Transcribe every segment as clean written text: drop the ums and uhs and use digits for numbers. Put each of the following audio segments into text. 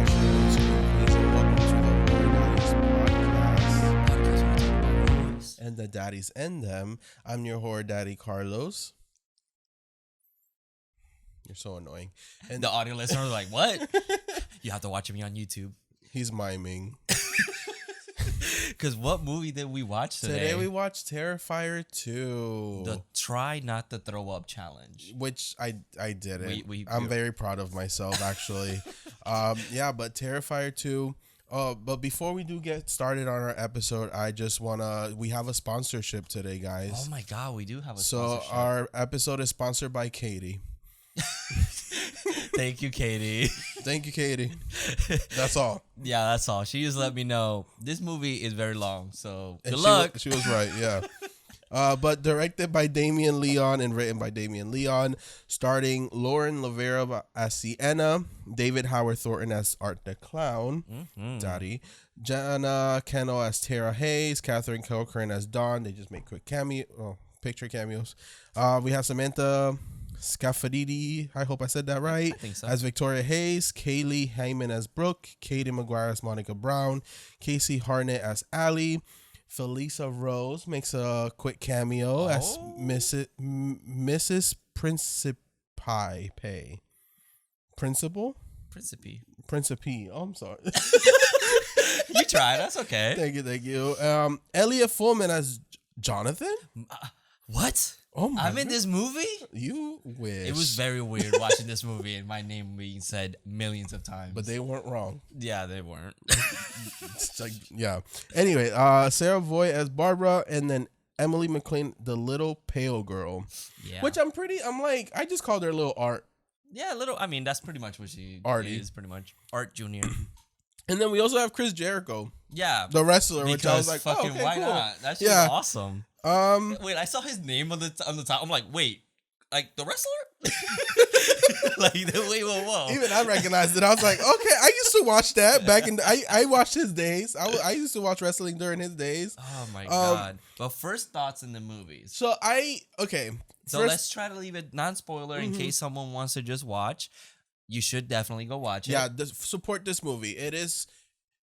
Nachos, Queens, and welcome to the Horror Daddies Podcast. And the daddies and them. I'm your horror daddy, Carlos. You're so annoying. And the audio listeners are like, what? You have to watch me on YouTube. He's miming. Because what movie did we watch today? Today we watched Terrifier 2. The Try Not to Throw Up Challenge. Which I did it. I'm very proud of myself, actually. But Terrifier 2. But before we do get started on our episode, I just we have a sponsorship today, guys. Oh my God, we do have a sponsorship. So our episode is sponsored by Katie. Thank you, Katie. Thank you, Katie. That's all. Yeah, that's all. She just let me know this movie is very long, so good And luck. She was right, yeah. But directed by Damien Leon and written by Damien Leon, starring Lauren Lavera as Sienna, David Howard Thornton as Art the Clown, Daddy, Jana Keno as Tara Hayes, Catherine Cochran as Dawn. They just make quick picture cameos. We have Samantha Scafadidi, I hope I said that right, I think so. as Victoria Hayes, Kaylee Hyman as Brooke, Katie McGuire as Monica Brown, Casey Harnett as Allie, Felisa Rose makes a quick cameo as Mrs. Principal? Principe. Oh, I'm sorry. You tried. That's okay. Thank you. Elliot Fullman as Jonathan? What? Oh my! I'm in this movie? You wish. It was very weird watching this movie and my name being said millions of times. But they weren't wrong. Yeah, they weren't. It's like, yeah. Anyway, Sarah Voigt as Barbara, and then Emily McLean, the little pale girl. Yeah. Which I just called her little Art. Yeah, that's pretty much what she Artie. is, pretty much. Art Jr. And then we also have Chris Jericho. Yeah. The wrestler, because which I was like, fucking okay, why cool. not? That's just awesome. Wait, I saw his name on the top. I'm like, wait, like the wrestler? Wait, whoa. Even I recognized it. I was like, okay, I used to watch that back in. I watched his days. I used to watch wrestling during his days. Oh my God! But first thoughts in the movies. So Let's try to leave it non-spoiler in case someone wants to just watch. You should definitely go watch it. Yeah, support this movie. It is.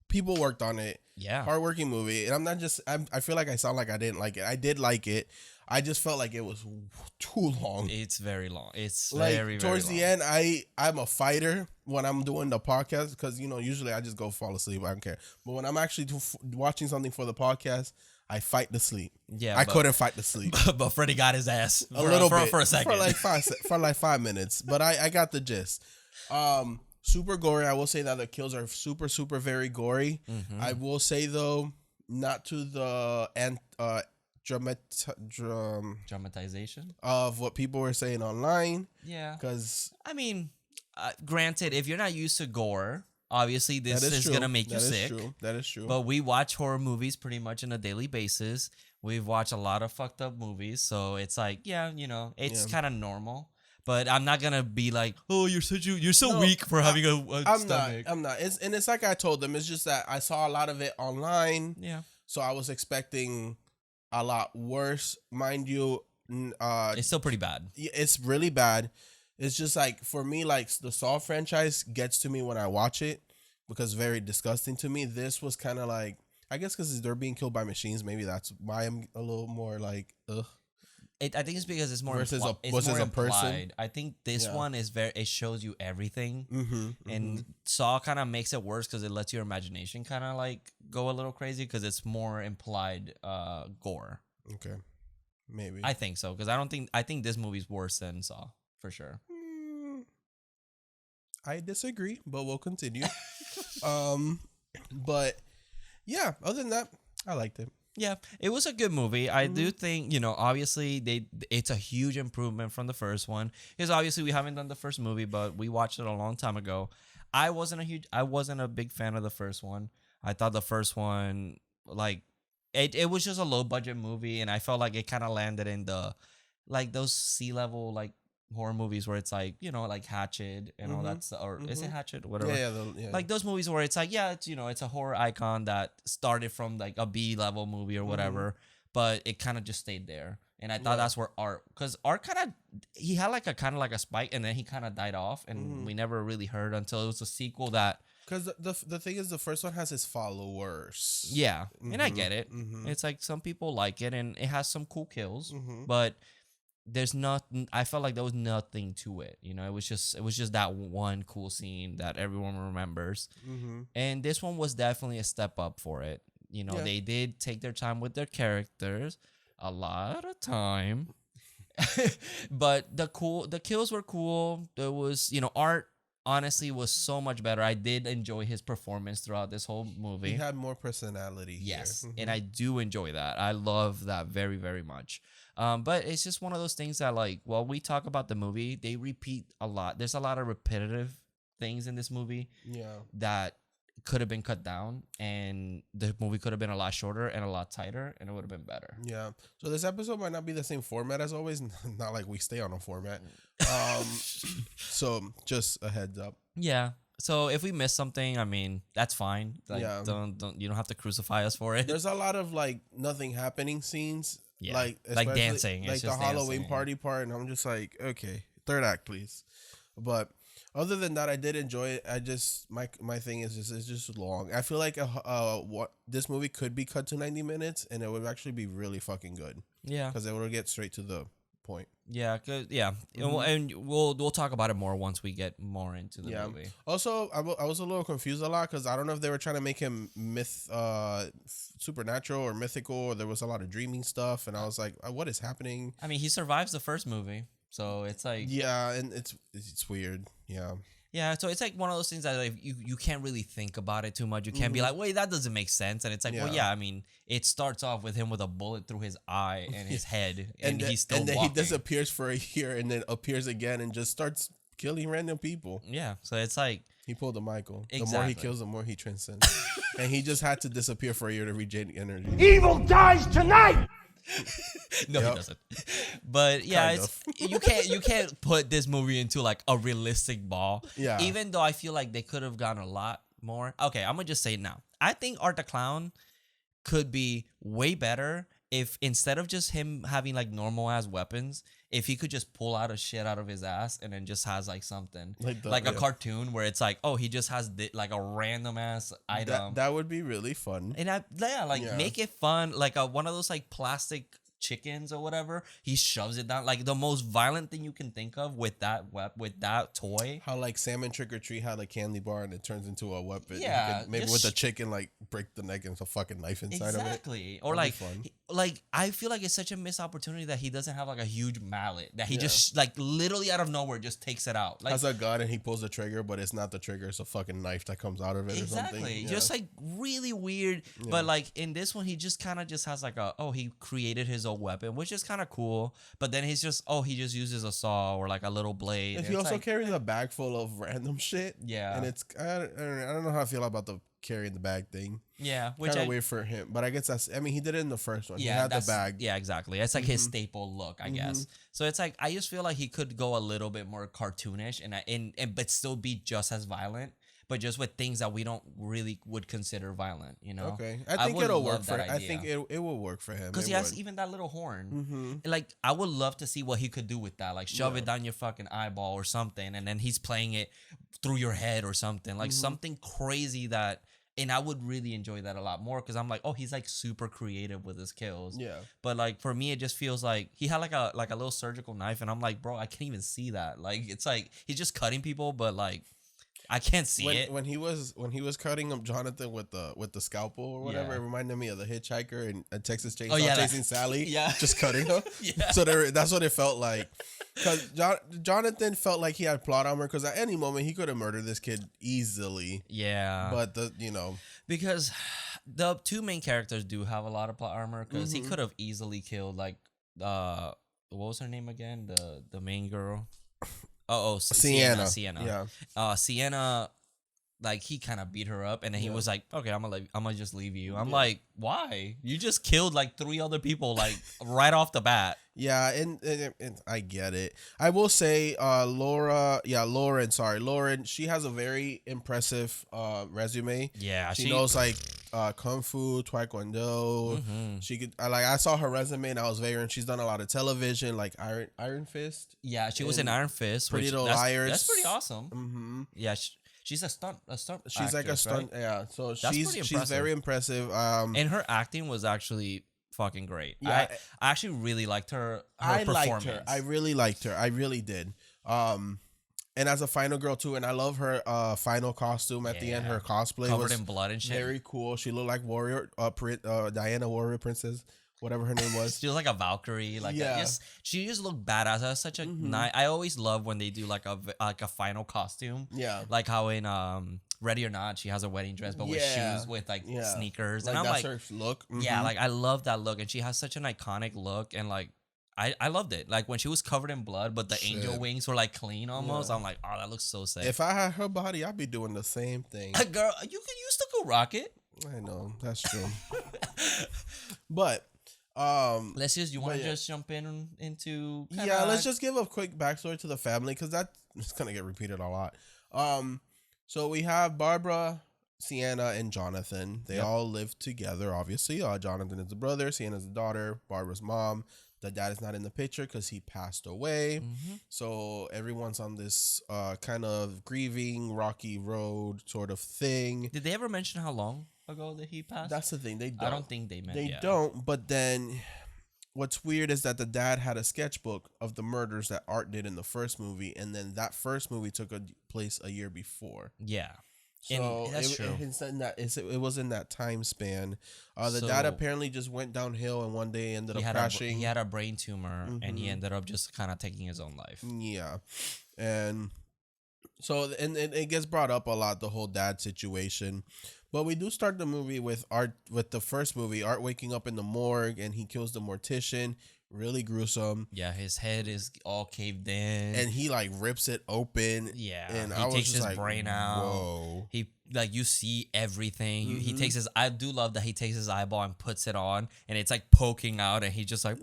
People worked on it. Yeah. Hardworking movie. And I feel like I sound like I didn't like it. I did like it. I just felt like it was too long. It's very long. It's like, very towards long. the end, I'm a fighter when I'm doing the podcast because, usually I just go fall asleep. I don't care. But when I'm actually watching something for the podcast, I fight to sleep. Yeah. I couldn't fight to sleep. But Freddie got his ass a little bit. For a second. For like 5 minutes. But I got the gist. Super gory. I will say that the kills are super, super very gory. Mm-hmm. I will say, though, not to the dramatization of what people were saying online. Yeah. Because, granted, if you're not used to gore, obviously this is going to make you sick. That is true. But we watch horror movies pretty much on a daily basis. We've watched a lot of fucked up movies. So it's like, it's kind of normal. But I'm not gonna be like, oh, you're so weak for having a stomach. I'm not. It's like I told them. It's just that I saw a lot of it online. Yeah. So I was expecting a lot worse, mind you. It's still pretty bad. It's really bad. It's just like for me, like the Saw franchise gets to me when I watch it because it's very disgusting to me. This was kind of like, I guess because they're being killed by machines. Maybe that's why I'm a little more like, ugh. I think it's because it's more versus a person. I think this one is it shows you everything, and Mm-hmm. Saw kind of makes it worse because it lets your imagination kind of like go a little crazy because it's more implied gore. Okay, maybe I think so because I think this movie's worse than Saw for sure. I disagree, but we'll continue. But yeah, other than that, I liked it. Yeah, it was a good movie. I do think, obviously it's a huge improvement from the first one. Because obviously we haven't done the first movie, but we watched it a long time ago. I wasn't a big fan of the first one. I thought the first one, like, it was just a low budget movie, and I felt like it kind of landed in the, like, those C-level, like, horror movies where it's like, like Hatchet and all that stuff, or is it Hatchet? Whatever. Yeah. Like those movies where it's like, it's a horror icon that started from like a B level movie or whatever, but it kind of just stayed there. And I thought that's where because Art he had like a kind of like a spike, and then he kind of died off, and we never really heard until it was a sequel that Because the thing is, the first one has its followers. Yeah, and I get it. It's like some people like it, and it has some cool kills, but there's not. I felt like there was nothing to it. You know, it was just that one cool scene that everyone remembers, and this one was definitely a step up for it. You know, they did take their time with their characters, a lot of time, but the kills were cool. There was, art honestly was so much better. I did enjoy his performance throughout this whole movie. He had more personality. Yes, here. and I do enjoy that. I love that very, very much. But it's just one of those things that, like, while we talk about the movie, they repeat a lot. There's a lot of repetitive things in this movie that could have been cut down, and the movie could have been a lot shorter and a lot tighter, and it would have been better. Yeah. So this episode might not be the same format as always. Not like we stay on a format. So just a heads up. Yeah. So if we miss something, I mean, that's fine. Like, don't you don't have to crucify us for it. There's a lot of like nothing happening scenes. Yeah. Like dancing. Like it's the just Halloween dancing. party part, and I'm just like, okay, third act, please. But other than that, I did enjoy it. I just my thing is just it's just long. I feel like what this movie could be cut to 90 minutes, and it would actually be really fucking good. Yeah. Because it would get straight to the point. Yeah, and we'll talk about it more once we get more into the movie. Also, I was a little confused a lot because I don't know if they were trying to make him supernatural or mythical, or there was a lot of dreaming stuff, and I was like, what is happening? I mean, he survives the first movie, so it's like and it's weird. Yeah, so it's like one of those things that like, you can't really think about it too much. You can't be like, wait, that doesn't make sense. And it's like, well, yeah, I mean, it starts off with him with a bullet through his eye and his head, and he's still walking. He disappears for a year and then appears again and just starts killing random people. Yeah, so it's like he pulled a Michael. Exactly. The more he kills, the more he transcends. And he just had to disappear for a year to regain energy. Evil dies tonight! No, he doesn't. But yeah, you can't put this movie into like a realistic ball. Yeah. Even though I feel like they could have gone a lot more. Okay, I'm gonna just say it now. I think Art the Clown could be way better if instead of just him having like normal ass weapons, if he could just pull out a shit out of his ass and then just has like something like a cartoon where it's like, oh, he just has like a random ass item. That would be really fun. And make it fun, like one of those like plastic chickens or whatever. He shoves it down, like the most violent thing you can think of with that toy. How like Salmon Trick or Treat had a candy bar and it turns into a weapon. Yeah, maybe with a chicken, like break the neck and a fucking knife inside of it. Exactly. Or like, I feel like it's such a missed opportunity that he doesn't have like a huge mallet that he just like literally out of nowhere just takes it out. Like, has a gun and he pulls the trigger, but it's not the trigger; it's a fucking knife that comes out of it or something. Exactly. Just like really weird. But like in this one, he just kind of just has like he created his own weapon, which is kind of cool. But then he's just he just uses a saw or like a little blade. If he also carries a bag full of random shit. Yeah. And it's I don't know how I feel about the carrying the bag thing. Yeah, which kind of weird for him, but I guess he did it in the first one. Yeah, he had the bag. Yeah, exactly. It's like his staple look, I guess. So it's like I just feel like he could go a little bit more cartoonish and but still be just as violent, but just with things that we don't really would consider violent, you know? Okay, I think it'll work for him. I think it will work for him because he has even that little horn. Like I would love to see what he could do with that, like shove it down your fucking eyeball or something, and then he's playing it through your head or something, like something crazy that. And I would really enjoy that a lot more because I'm like, he's like super creative with his kills. Yeah. But like for me, it just feels like he had like a little surgical knife, and I'm like, bro, I can't even see that. Like it's like he's just cutting people, but like I can't see it. When he was cutting up Jonathan with the scalpel or whatever, it reminded me of the hitchhiker in Texas Chainsaw Chasing Sally. Yeah. Just cutting her. Yeah. So that's what it felt like. Because Jonathan felt like he had plot armor because at any moment he could have murdered this kid easily. Yeah. But because the two main characters do have a lot of plot armor because he could have easily killed like what was her name again? The main girl. Sienna. Yeah. Sienna, like he kind of beat her up, and then he was like, "Okay, I'm gonna just leave you." I'm like, "Why? You just killed like 3 other people, like right off the bat." Yeah, and I get it. I will say, Lauren, she has a very impressive resume. Yeah, she knows like kung fu, taekwondo. She could I saw her resume and I was very. And she's done a lot of television, like Iron Fist. Yeah, she was in Iron Fist. Pretty Little Liars. That's pretty awesome. Yeah. She's a stunt. She's like a actress, stunt. right? Yeah. So That's pretty she's impressive. very impressive. And her acting was actually fucking great. Yeah. I actually really liked her I performance. liked her. I really liked her. I really did. And as a final girl too, and I love her final costume at the end. Her cosplay covered was in blood and shit. very cool. She looked like Diana Warrior Princess, whatever her name was. She was like a Valkyrie, like Yeah. she just looked badass. That was such a nice. I always love when they do like a final costume. Yeah. Like how in Ready or Not, she has a wedding dress, but with shoes, with like sneakers, Like and I'm that's like, her look. yeah, like I love that look, and she has such an iconic look, and like I loved it. Like when she was covered in blood, but the angel wings were like clean almost. Yeah. I'm like, oh, that looks so sick. If I had her body, I'd be doing the same thing. Girl, you still go rock it. I know that's true. But Let's just you want to yeah. just jump into yeah, let's just give a quick backstory to the family because that's gonna get repeated a lot. So we have Barbara, Sienna, and Jonathan. They all live together, obviously. Jonathan is the brother, Sienna's the daughter, Barbara's mom. The dad is not in the picture because he passed away. So everyone's on this kind of grieving, rocky road sort of thing. Did they ever mention how long ago that he passed? That's the thing. They don't. I don't think they meant. They don't. But then what's weird is that the dad had a sketchbook of the murders that Art did in the first movie. And then that first movie took place a year before. Yeah. So that's true. It was in that time span. The dad apparently just went downhill and one day ended up crashing. He had a brain tumor and he ended up just kind of taking his own life. Yeah. And so and it gets brought up a lot, the whole dad situation. But we do start the movie with the first movie, Art waking up in the morgue and he kills the mortician. Really gruesome. Yeah, his head is all caved in. And he like rips it open. Yeah. And he takes his brain out. Whoa. He like you see everything. He takes his I do love that he takes his eyeball and puts it on and it's like poking out and he just like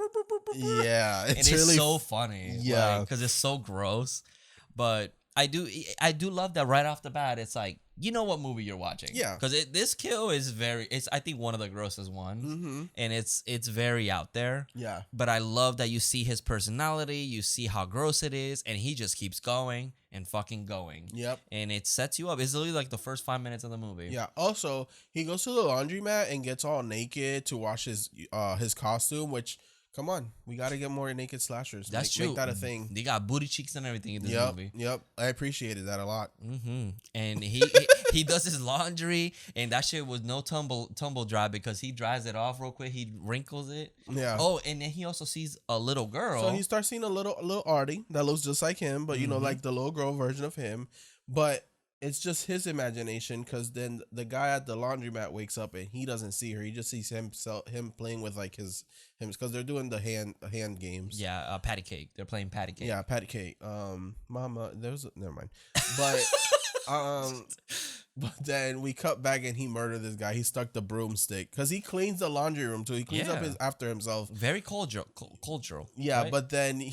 yeah, it's really so funny. Yeah. Because it's so gross. But I do love that right off the bat. It's like, you know what movie you're watching. Yeah. Because this kill is it's I think one of the grossest ones. And it's very out there. Yeah. But I love that you see his personality. You see how gross it is. And he just keeps going and fucking going. Yep. And it sets you up. It's literally like the first 5 minutes of the movie. Yeah. Also, he goes to the laundromat and gets all naked to wash his costume, which, come on, we got to get more naked slashers. That's true. Make that a thing. They got booty cheeks and everything in this movie. Yep. I appreciated that a lot. And he does his laundry, and that shit was no tumble dry because he dries it off real quick. He wrinkles it. Yeah. Oh, and then he also sees a little girl. So he starts seeing a little Artie that looks just like him, but you know, like the little girl version of him. But it's just his imagination because then the guy at the laundromat wakes up and he doesn't see her. He just sees him playing with like him because they're doing the hand games. Yeah, patty cake. They're playing patty cake. Yeah, patty cake. Mama, never mind. But but then we cut back and he murdered this guy. He stuck the broomstick because he cleans the laundry room too. He cleans up after himself. Very cultural. Yeah, right? but then you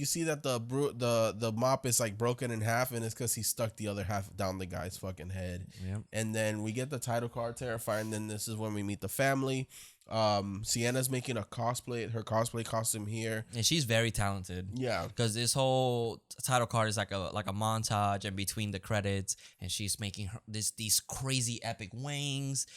see that the mop is like broken in half, and it's because he stuck the other half down the guy's fucking head. Yep. And then we get the title card, Terrifier, and then this is when we meet the family. Sienna's making her cosplay costume here, and she's very talented. Yeah, because this whole title card is like a montage and between the credits, and she's making these crazy epic wings,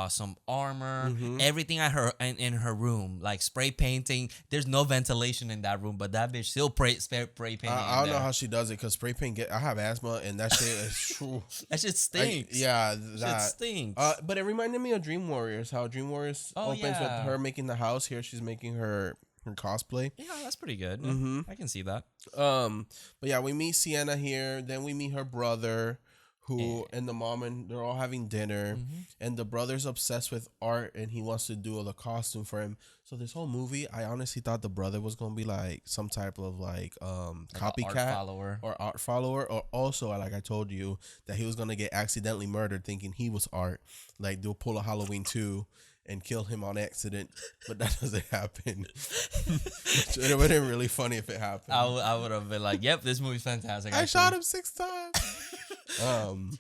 some armor, everything at her in her room, like spray painting. There's no ventilation in that room, but that bitch still spray painting. I don't know how she does it because spray paint. I have asthma, and that shit is that shit stinks. That shit stinks. But it reminded me of Dream Warriors. How Dream Warriors opens with her making the house. Here she's making her cosplay. Yeah, that's pretty good. I can see that. But yeah, we meet Sienna here. Then we meet her brother, and the mom, and they're all having dinner. And the brother's obsessed with Art, and he wants to do the costume for him. So this whole movie, I honestly thought the brother was gonna be like some type of like copycat art follower, or also like I told you that he was gonna get accidentally murdered, thinking he was Art. Like they'll pull a Halloween 2 and kill him on accident, but that doesn't happen. It would have been really funny if it happened. I would have been like, "Yep, this movie's fantastic." I shot him 6 times.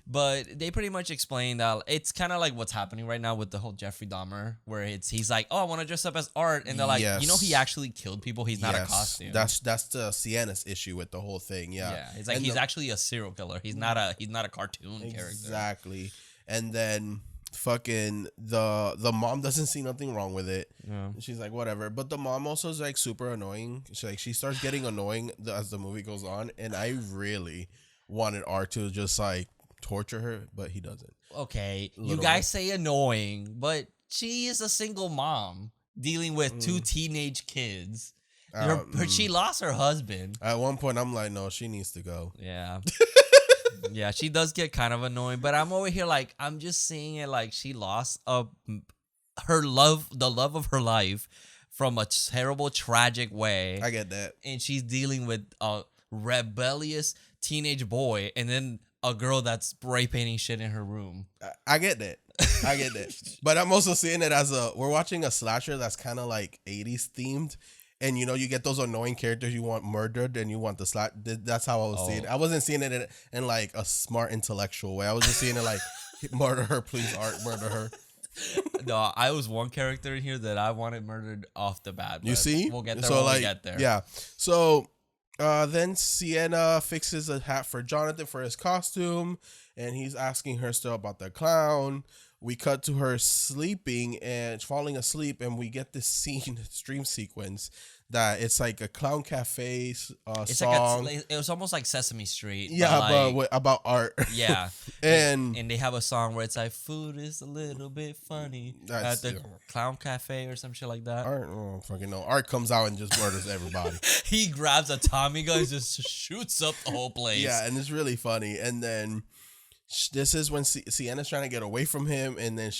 But they pretty much explained that it's kind of like what's happening right now with the whole Jeffrey Dahmer, where he's like, oh, I want to dress up as Art, and they're like, you know, he actually killed people. He's not a costume. That's the Sienna's issue with the whole thing. Yeah, It's like he's actually a serial killer. He's not a cartoon character. Exactly. And then fucking the mom doesn't see nothing wrong with it. Yeah. She's like, whatever. But the mom also is like super annoying. She starts getting annoying as the movie goes on, and I really wanted Art to just like torture her, but he doesn't. Okay, you guys say annoying, but she is a single mom dealing with two teenage kids. She lost her husband. At one point, I'm like, no, she needs to go. Yeah. Yeah, she does get kind of annoying, but I'm over here like, I'm just seeing it like she lost the love of her life from a terrible, tragic way. I get that. And she's dealing with a rebellious teenage boy and then a girl that's spray painting shit in her room. I get that. I get that. But I'm also seeing it as we're watching a slasher that's kind of like 80s themed. And, you know, you get those annoying characters you want murdered and you want the slash. That's how I was seeing it. I wasn't seeing it in like a smart intellectual way. I was just seeing it like, murder her, please, Art, murder her. No, I was one character in here that I wanted murdered off the bat. You see? We'll get there when we get there. Yeah. So then Sienna fixes a hat for Jonathan for his costume. And he's asking her still about the clown. We cut to her sleeping and falling asleep, and we get this scene, dream sequence, that it's like a clown cafe song. Like it was almost like Sesame Street. Yeah, but about art. Yeah. and they have a song where it's like, food is a little bit funny at the clown cafe or some shit like that. Art, oh, fucking no. Art comes out and just murders everybody. He grabs a Tommy gun and just shoots up the whole place. Yeah, and it's really funny. And then this is when Sienna's trying to get away from him, and then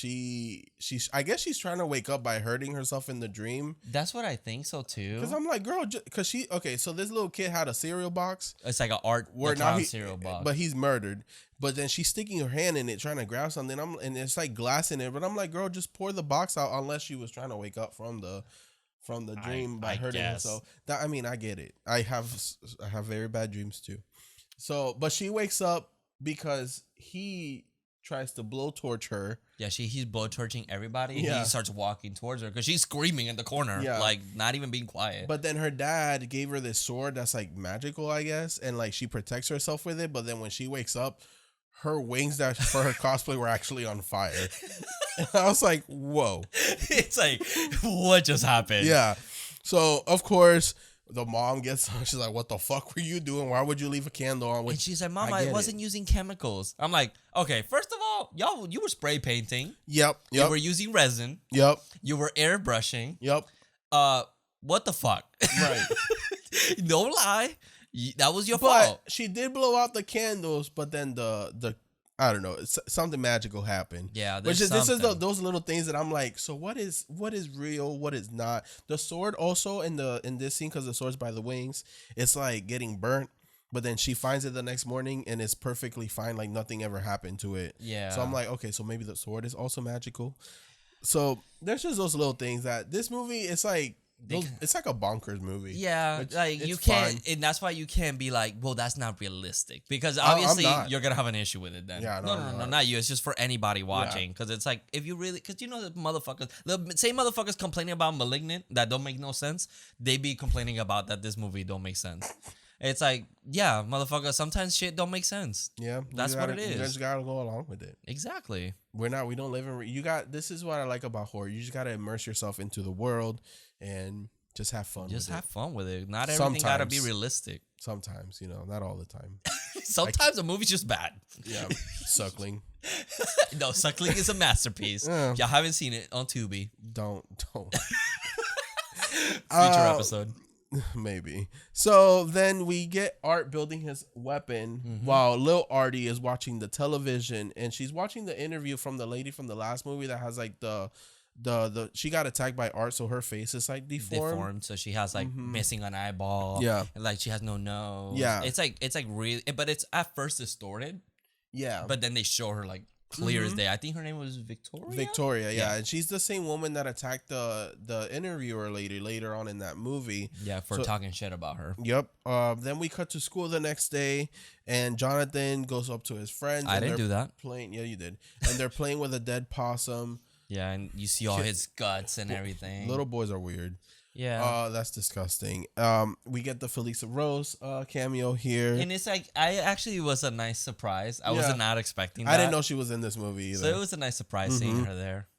I guess she's trying to wake up by hurting herself in the dream. That's what I think so too. Because I'm like, girl, so this little kid had a cereal box. It's like a clown cereal box, but he's murdered. But then she's sticking her hand in it, trying to grab something. And it's like glass in it. But I'm like, girl, just pour the box out, unless she was trying to wake up from the dream by hurting herself. I mean, I get it. I have very bad dreams too. So, but she wakes up because he tries to blowtorch her. Yeah, he's blowtorching everybody. Yeah. He starts walking towards her because she's screaming in the corner, like not even being quiet. But then her dad gave her this sword that's like magical, I guess, and like she protects herself with it. But then when she wakes up, her wings that for her cosplay were actually on fire. And I was like, whoa. It's like, what just happened? Yeah. So, of course, the mom gets on. She's like, what the fuck were you doing? Why would you leave a candle on? And she's like, Mom, I wasn't using chemicals. I'm like, okay, first of all, you were spray painting. Yep. You were using resin. Yep. You were airbrushing. Yep. What the fuck? Right. Don't lie. That was your fault. She did blow out the candles, but then the I don't know, something magical happened. Yeah, this is those little things that I'm like, so what is real, what is not? The sword also in this scene, because the sword's by the wings, it's like getting burnt, but then she finds it the next morning and it's perfectly fine, like nothing ever happened to it. Yeah. So I'm like, okay, so maybe the sword is also magical. So there's just those little things that this movie, it's like it's like a bonkers movie. Yeah, like you can't, and that's why you can't be like, well, that's not realistic, because obviously you're gonna have an issue with it then. Yeah, no, not you. It's just for anybody watching, because it's like, if you really, because you know the same motherfuckers complaining about Malignant that don't make no sense, they be complaining about that this movie don't make sense. It's like, yeah, motherfucker, sometimes shit don't make sense. Yeah, that's what it is. You just gotta go along with it. Exactly. We don't live in. This is what I like about horror. You just gotta immerse yourself into the world and just have fun. Just have fun with it. Not everything gotta be realistic. Sometimes, not all the time. Sometimes a movie's just bad. Yeah, Suckling. No, Suckling is a masterpiece. Y'all haven't seen it on Tubi. Don't. Future episode. Maybe. So then we get Art building his weapon while Lil Artie is watching the television, and she's watching the interview from the lady from the last movie that has like the she got attacked by Art, so her face is like deformed. So she has like missing an eyeball. Yeah. And like she has no nose. Yeah. It's like really, but it's at first distorted. Yeah. But then they show her like clear as day. I think her name was Victoria. Victoria, yeah, and she's the same woman that attacked the interviewer later on in that movie. Yeah, for talking shit about her. Yep. Then we cut to school the next day, and Jonathan goes up to his friends. I didn't do that. Playing, yeah, you did. And they're playing with a dead possum. Yeah, and you see all his guts and everything. Little boys are weird. Yeah. That's disgusting. We get the Felissa Rose cameo here. And it's like, I actually was a nice surprise. I was not expecting that. I didn't know she was in this movie either. So it was a nice surprise seeing her there.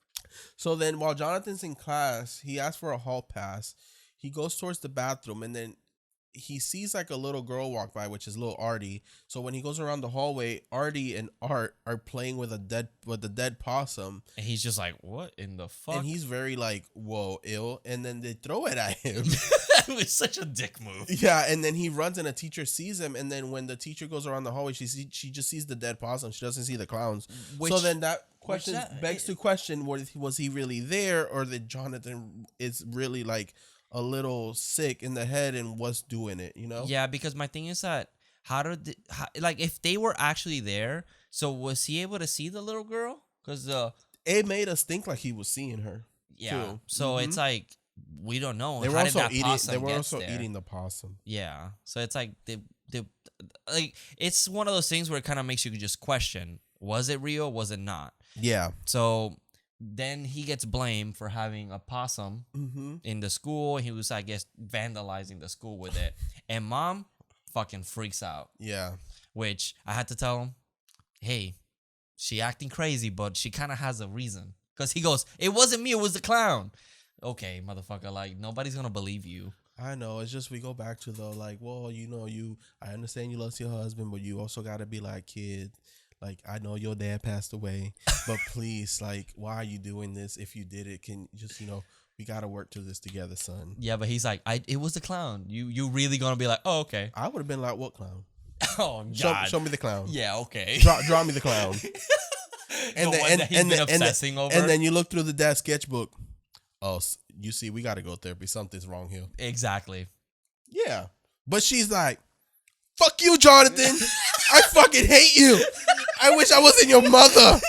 So then while Jonathan's in class, he asks for a hall pass. He goes towards the bathroom, and then he sees like a little girl walk by, which is little Artie. So when he goes around the hallway, Artie and Art are playing with a dead possum. And he's just like, what in the fuck? And he's very like, whoa, ill. And then they throw it at him. It was such a dick move. Yeah, and then he runs and a teacher sees him. And then when the teacher goes around the hallway, she just sees the dead possum. She doesn't see the clowns. So then that question begs to question, was he really there, or that Jonathan is really like a little sick in the head and was doing it, you know? Yeah, because my thing is that like if they were actually there, so was he able to see the little girl? Because it made us think like he was seeing her. Yeah. Too. So it's like we don't know. They were also eating the possum. Yeah. So it's like they like it's one of those things where it kind of makes you just question: was it real? Was it not? Yeah. So then he gets blamed for having a possum in the school. He was, I guess, vandalizing the school with it. And mom fucking freaks out. Yeah. Which I had to tell him, hey, she acting crazy, but she kind of has a reason. Because he goes, it wasn't me, it was the clown. Okay, motherfucker, like, nobody's going to believe you. I know. It's just we go back to the, like, well, you know, I understand you love your husband, but you also got to be like, kid. Like, I know your dad passed away, but please, like, why are you doing this? If you did it, can just, you know, we got to work through this together, son. Yeah, but he's like, it was the clown. You really going to be like, oh, okay. I would have been like, what clown? Oh, God. Show me the clown. Yeah, okay. Draw me the clown. And then you look through the dad's sketchbook. Oh, you see, we got to go therapy. Something's wrong here. Exactly. Yeah. But she's like, fuck you, Jonathan. I fucking hate you. I wish I wasn't your mother.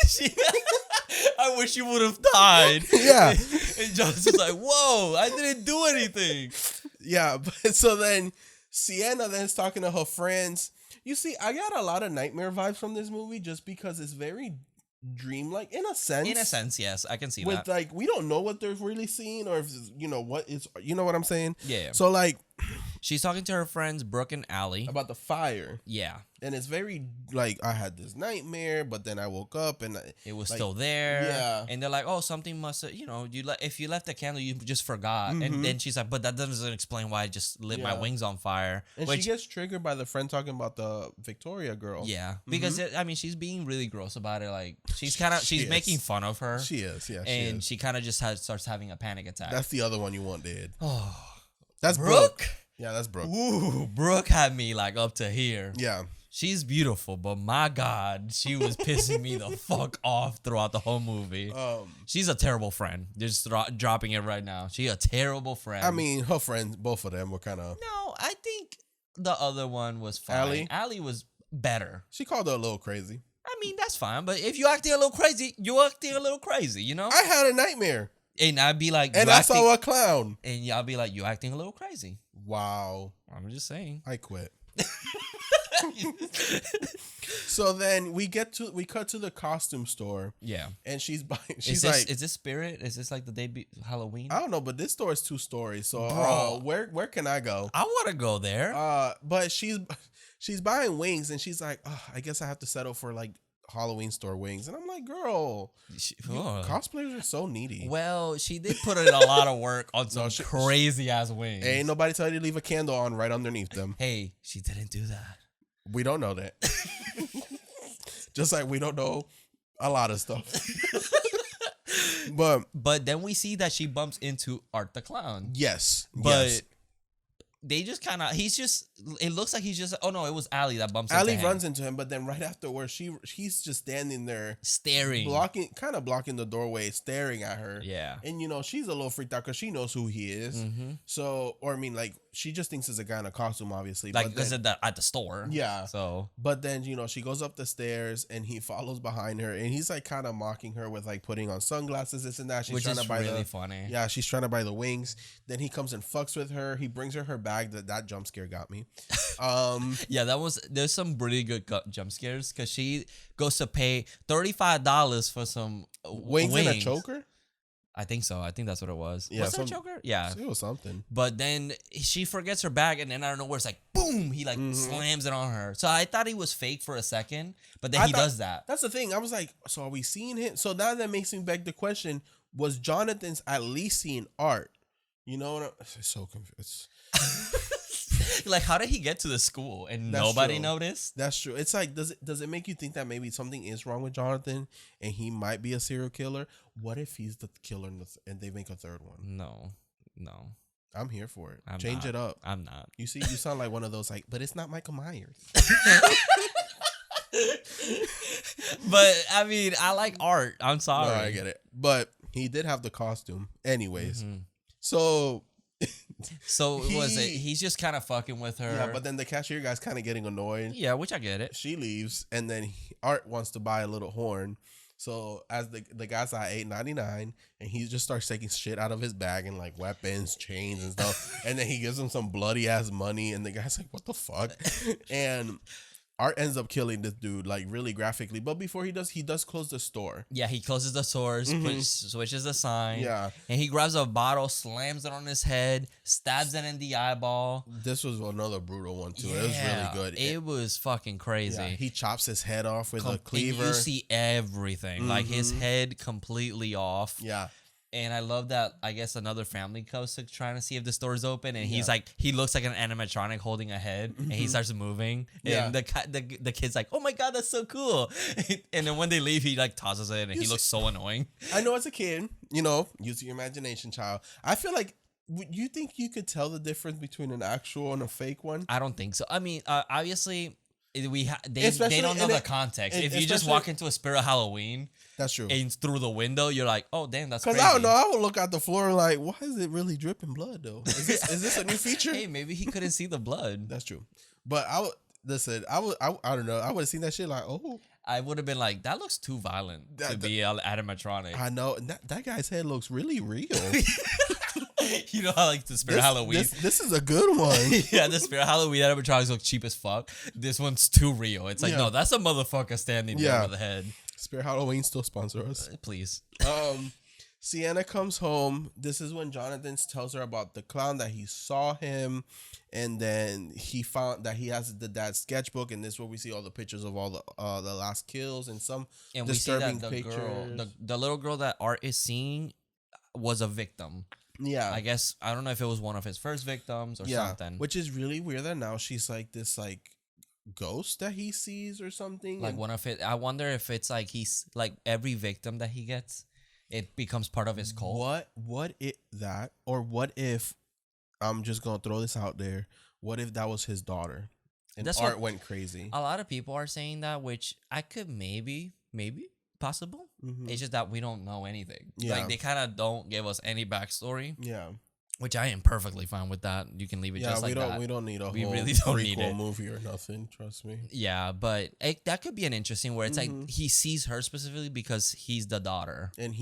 I wish you would have died. Yeah. And Jonathan's like, whoa, I didn't do anything. Yeah. But so then Sienna then's talking to her friends. You see, I got a lot of nightmare vibes from this movie just because it's very dreamlike in a sense. In a sense, yes, I can see with that. Like, we don't know what they're really seeing, or if, you know what is, you know what I'm saying? Yeah. So like, she's talking to her friends Brooke and Allie about the fire. Yeah. And it's very like, I had this nightmare, but then I woke up and it was like, still there. Yeah. And they're like, oh, something must have, you know, if you left the candle, you just forgot. And then she's like, but that doesn't explain why I just lit my wings on fire. And she gets triggered by the friend talking about the Victoria girl. Yeah. Because I mean, she's being really gross about it. Like, she's making fun of her. She is, yeah. And she kind of just starts having a panic attack. That's the other one you want dead. Oh, that's Brooke. Yeah, that's Brooke. Ooh, Brooke had me like up to here. Yeah. She's beautiful, but my God, she was pissing me the fuck off throughout the whole movie. She's a terrible friend. Just dropping it right now. She's a terrible friend. I mean, her friends, both of them were kind of... No, I think the other one was fine. Allie was better. She called her a little crazy. I mean, that's fine, but if you acting a little crazy, you're acting a little crazy, you know? I had a nightmare. And I'd be like... And I saw a clown. And y'all be like, you acting a little crazy. Wow. I'm just saying. I quit. So then we cut to the costume store. Yeah. And she's buying. Is this Spirit? Is this like the day Halloween? I don't know, but this store is 2 stories. So where can I go? I want to go there. But she's buying wings, and she's like, oh, I guess I have to settle for like Halloween store wings. And I'm like, girl, cosplayers are so needy. Well, she did put in a lot of work on some crazy ass wings. Ain't nobody tell you to leave a candle on right underneath them. Hey, she didn't do that. We don't know that. Just like we don't know a lot of stuff. But then we see that she bumps into Art the Clown. Yes. But they just kind of, it looks like he's just, oh no, it was Allie that bumps Allie into him. runs into him, but then right afterwards, he's just standing there Staring. blocking the doorway, staring at her. Yeah. And, she's a little freaked out because she knows who he is. Mm-hmm. So, or I mean, like, she just thinks it's a guy in a costume, obviously. Like, is it at the store? Yeah. So. But then, she goes up the stairs and he follows behind her and he's like kind of mocking her with like putting on sunglasses, this and that. She's Which trying is to buy really funny. Yeah, she's trying to buy the wings. Then he comes and fucks with her. He brings her bag. That jump scare got me. Yeah, there's some really good jump scares because she goes to pay $35 for some wings and a choker. I think so. I think that's what it was. Yeah, was it a choker? Yeah, it was something. But then she forgets her bag, and then I don't know where it's like boom. He like slams it on her. So I thought he was fake for a second, but then he does that. That's the thing. I was like, so are we seeing him? So now that makes me beg the question: was Jonathan's at least seeing art? It's so confused. Like, how did he get to the school and That's nobody true. noticed? That's true. It's like, does it make you think that maybe something is wrong with Jonathan and he might be a serial killer? What if he's the killer and they make a third one? No. I'm here for it. I'm Change not. it up. I'm not. You see, you sound like one of those like, but it's not Michael Myers. But I mean, I like art. I'm sorry. No, I get it. But he did have the costume, anyways. Mm-hmm. So was it? He's just kind of fucking with her. Yeah, but then the cashier guy's kind of getting annoyed. Yeah, which I get it. She leaves, and then Art wants to buy a little horn. So as the guy's at $8.99, and he just starts taking shit out of his bag and like weapons, chains, and stuff. And then he gives him some bloody ass money, and the guy's like, "What the fuck?" And Art ends up killing this dude like really graphically. But before he does close the store. Yeah, he closes the stores, switches the sign. Yeah, and he grabs a bottle, slams it on his head, stabs it in the eyeball. This was another brutal one too. Yeah, It was really good. It was fucking crazy. Yeah, he chops his head off with a cleaver. You see everything, like his head completely off. Yeah. And I love that, I guess, another family goes to trying to see if the store's open. And he's like, he looks like an animatronic holding a head. And he starts moving. Yeah. And the kid's like, oh my God, that's so cool. And then when they leave, he like tosses it. And he looks so annoying. I know as a kid, use your imagination, child. I feel like, you think you could tell the difference between an actual and a fake one? I don't think so. I mean, obviously, they don't know the context. If you just walk into a Spirit Halloween, that's true. And through the window, you're like, oh damn, that's crazy. Because I don't know, I would look out the floor and like, why is it really dripping blood though? Is this a new feature? Hey, maybe he couldn't see the blood. That's true. But I don't know. I would have seen that shit like, oh. I would have been like, that looks too violent to be an animatronic. I know. That guy's head looks really real. You know how like the Spirit Halloween. This is a good one. Yeah, the Spirit Halloween animatronics look cheap as fuck. This one's too real. It's like, no, that's a motherfucker standing there with a head. Spirit Halloween still sponsor us. Please. Sienna comes home. This is when Jonathan tells her about the clown, that he saw him, and then he found that he has the dad's sketchbook, and this is where we see all the pictures of all the last kills and some disturbing pictures. The little girl that Art is seeing was a victim. Yeah, I guess I don't know if it was one of his first victims or something. Which is really weird that now she's like this like ghost that he sees or something. Like one of it. I wonder if it's like he's like every victim that he gets, it becomes part of his cult. What if I'm just gonna throw this out there? What if that was his daughter and Art went crazy? A lot of people are saying that, which I could maybe possible. Mm-hmm. It's just that we don't know anything. Yeah. Like they kind of don't give us any backstory. Yeah. Which I am perfectly fine with that. You can leave it just like that. We don't need we whole really don't need prequel it. movie or nothing. Trust me. Yeah, but that could be an interesting where it's like he sees her specifically because he's the daughter, and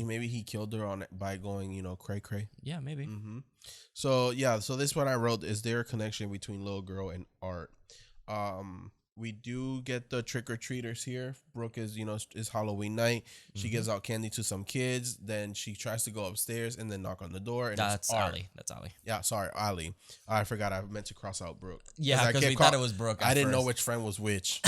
maybe he killed her by going cray cray. Yeah, maybe. Mm-hmm. So this one I wrote: is there a connection between little girl and Art? We do get the trick-or-treaters here. Brooke is Halloween night. She gives out candy to some kids. Then she tries to go upstairs and then knock on the door. And That's Allie. That's Allie. Yeah, sorry, Allie. I forgot. I meant to cross out Brooke. Yeah, because we thought it was Brooke. I didn't know which friend was which.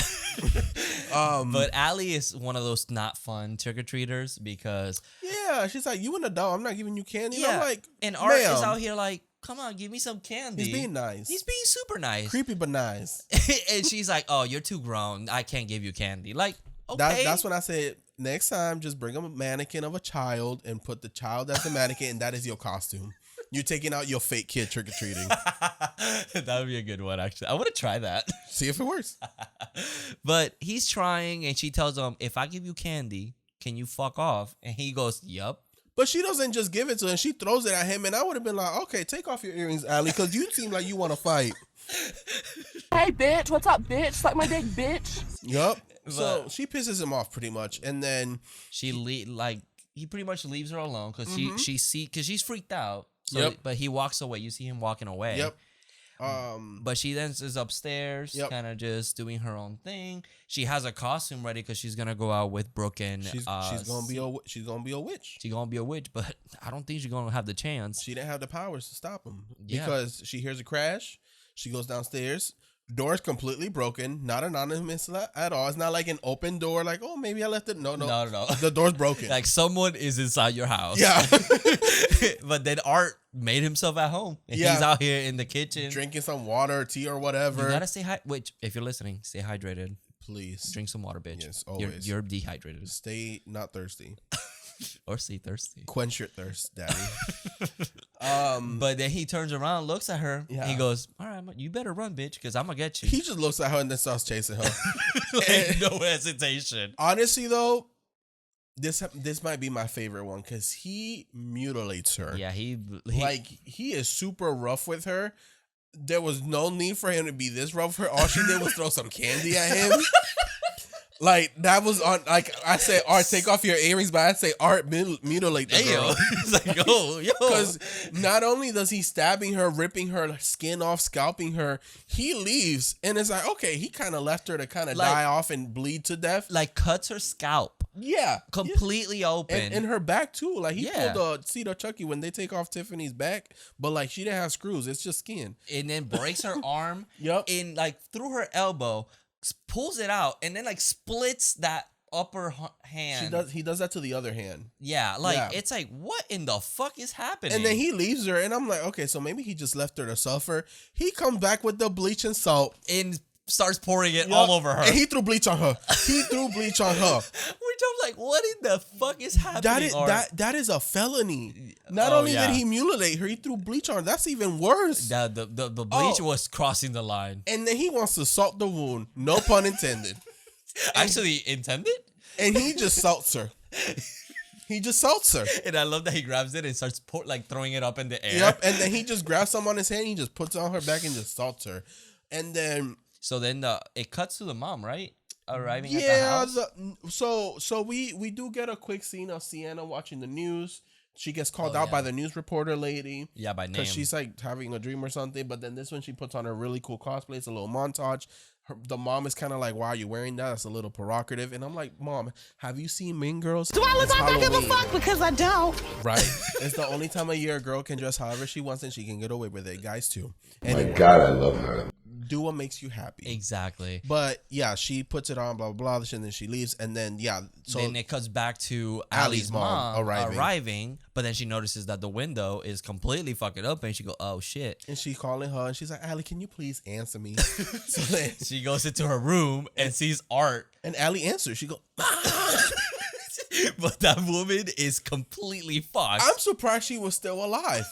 But Allie is one of those not fun trick-or-treaters because... Yeah, she's like, you an adult. I'm not giving you candy. Yeah, and I'm like, and Art is out here like, come on, give me some candy. He's being nice. He's being super nice. Creepy but nice. And she's like, oh, you're too grown. I can't give you candy. Like, okay. That's when I said, next time, just bring a mannequin of a child and put the child as the mannequin, and that is your costume. You're taking out your fake kid trick or treating. That would be a good one, actually. I want to try that. See if it works. But he's trying, and she tells him, if I give you candy, can you fuck off? And he goes, yup. But she doesn't just give it to him. She throws it at him, and I would have been like, okay, take off your earrings, Allie, because you seem like you want to fight. Hey, bitch. What's up, bitch? Suck my dick, bitch. Yup. So she pisses him off pretty much, and then he pretty much leaves her alone because because she's freaked out. So, Yep. But he walks away. You see him walking away. Yep. But she then is upstairs, Yep. kind of just doing her own thing. She has a costume ready because she's gonna go out with Brooke and she's gonna be a witch. She's gonna be a witch, but I don't think she's gonna have the chance. She didn't have the powers to stop him Yeah. because she hears a crash. She goes downstairs. Door's completely broken. Not anonymous at all. It's not like an open door. Like, oh, maybe I left it. No. The door's broken. Like someone is inside your house. Yeah. But then Art made himself at home. And Yeah. He's out here in the kitchen. Drinking some water, tea, or whatever. You gotta stay if you're listening, stay hydrated. Please. Drink some water, bitch. Yes, always. You're dehydrated. Stay not thirsty. Or stay thirsty. Quench your thirst, daddy. But then he turns around, looks at her, Yeah. and he goes, all right, you better run, bitch, because I'm gonna get you. He just looks at her and then starts chasing her. Like, no hesitation. Honestly, though, this might be my favorite one because he mutilates her. Yeah, he He is super rough with her. There was no need for him to be this rough with her. All she did was throw some candy at him. Like, that was on, like, I say, Art, take off your earrings, but I say, Art, mutilate the girl. It's like, yo. Because not only does he stabbing her, ripping her skin off, scalping her, he leaves. And it's like, okay, he kind of left her to kind of die off and bleed to death. Like, cuts her scalp. Yeah. Completely open. And her back, too. Like, he Yeah. pulled the seat of Chucky when they take off Tiffany's back. But, like, she didn't have screws. It's just skin. And then breaks her arm. Yep. And, like, through her elbow, pulls it out, and then, like, splits that upper hand. He does that to the other hand. Yeah, like, Yeah. it's like, what in the fuck is happening? And then he leaves her, and I'm like, okay, so maybe he just left her to suffer. He comes back with the bleach and salt. And starts pouring it all over her. And he threw bleach on her. Which I'm like, what in the fuck is happening? That is a felony. Not Oh, only yeah. did he mutilate her, he threw bleach on her. That's even worse. The bleach was crossing the line. And then he wants to salt the wound. No pun intended. Actually intended? And he just salts her. He just salts her. And I love that he grabs it and starts throwing it up in the air. Yep. And then he just grabs some on his hand. He just puts it on her back and just salts her. And then So then it cuts to the mom, right? Arriving at the house. So we do get a quick scene of Sienna watching the news. She gets called out yeah. by the news reporter lady. Yeah, by name. Because she's like having a dream or something. But then this one, she puts on a really cool cosplay. It's a little montage. The mom is kind of like, why are you wearing that? That's a little provocative. And I'm like, Mom, have you seen Mean Girls? Do I look It's like I give a Halloween. fuck? Because I don't. Right. It's the only time of year a girl can dress however she wants and she can get away with it. Guys too. My Anyway, God, I love her. do what makes you happy. Exactly. But yeah, she puts it on, blah, blah, blah, and then she leaves. And then, yeah. So then it cuts back to Allie's Allie's mom mom arriving. arriving, but then she notices that the window is completely fucking open. She go, oh shit. and she's calling her and she's like, Allie, can you please answer me? So then, She goes into her room and sees Art. and Allie answers. She goes, But that woman is completely fucked. I'm surprised she was still alive.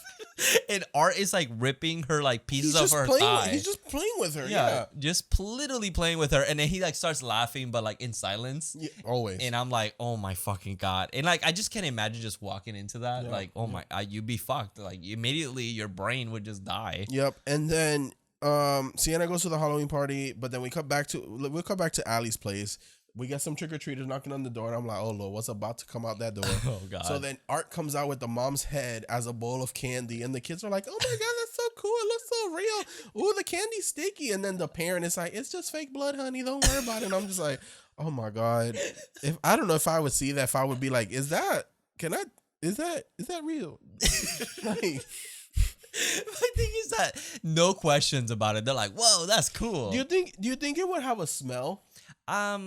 And Art is like ripping her like pieces of her thigh. He's just playing with her. yeah, Yeah. just literally playing with her. And then he like starts laughing, but like in silence. Yeah, always. And I'm like, oh my fucking God. And like, I just can't imagine just walking into that. Yeah, Like, oh my, you'd be fucked. Like immediately your brain would just die. Yep. And then Sienna goes to the Halloween party, but then we'll come back to Allie's place. We get some trick-or-treaters knocking on the door, and I'm like, oh, Lord, what's about to come out that door? Oh, God. So then Art comes out with the mom's head as a bowl of candy, and the kids are like, oh, my God, that's so cool. It looks so real. Ooh, the candy's sticky. And then the parent is like, it's just fake blood, honey. Don't worry about it. And I'm just like, oh, my God. I don't know if I would see that, if I would be like, is that real? Like, My thing is that no questions about it. They're like, whoa, that's cool. do you think it would have a smell? I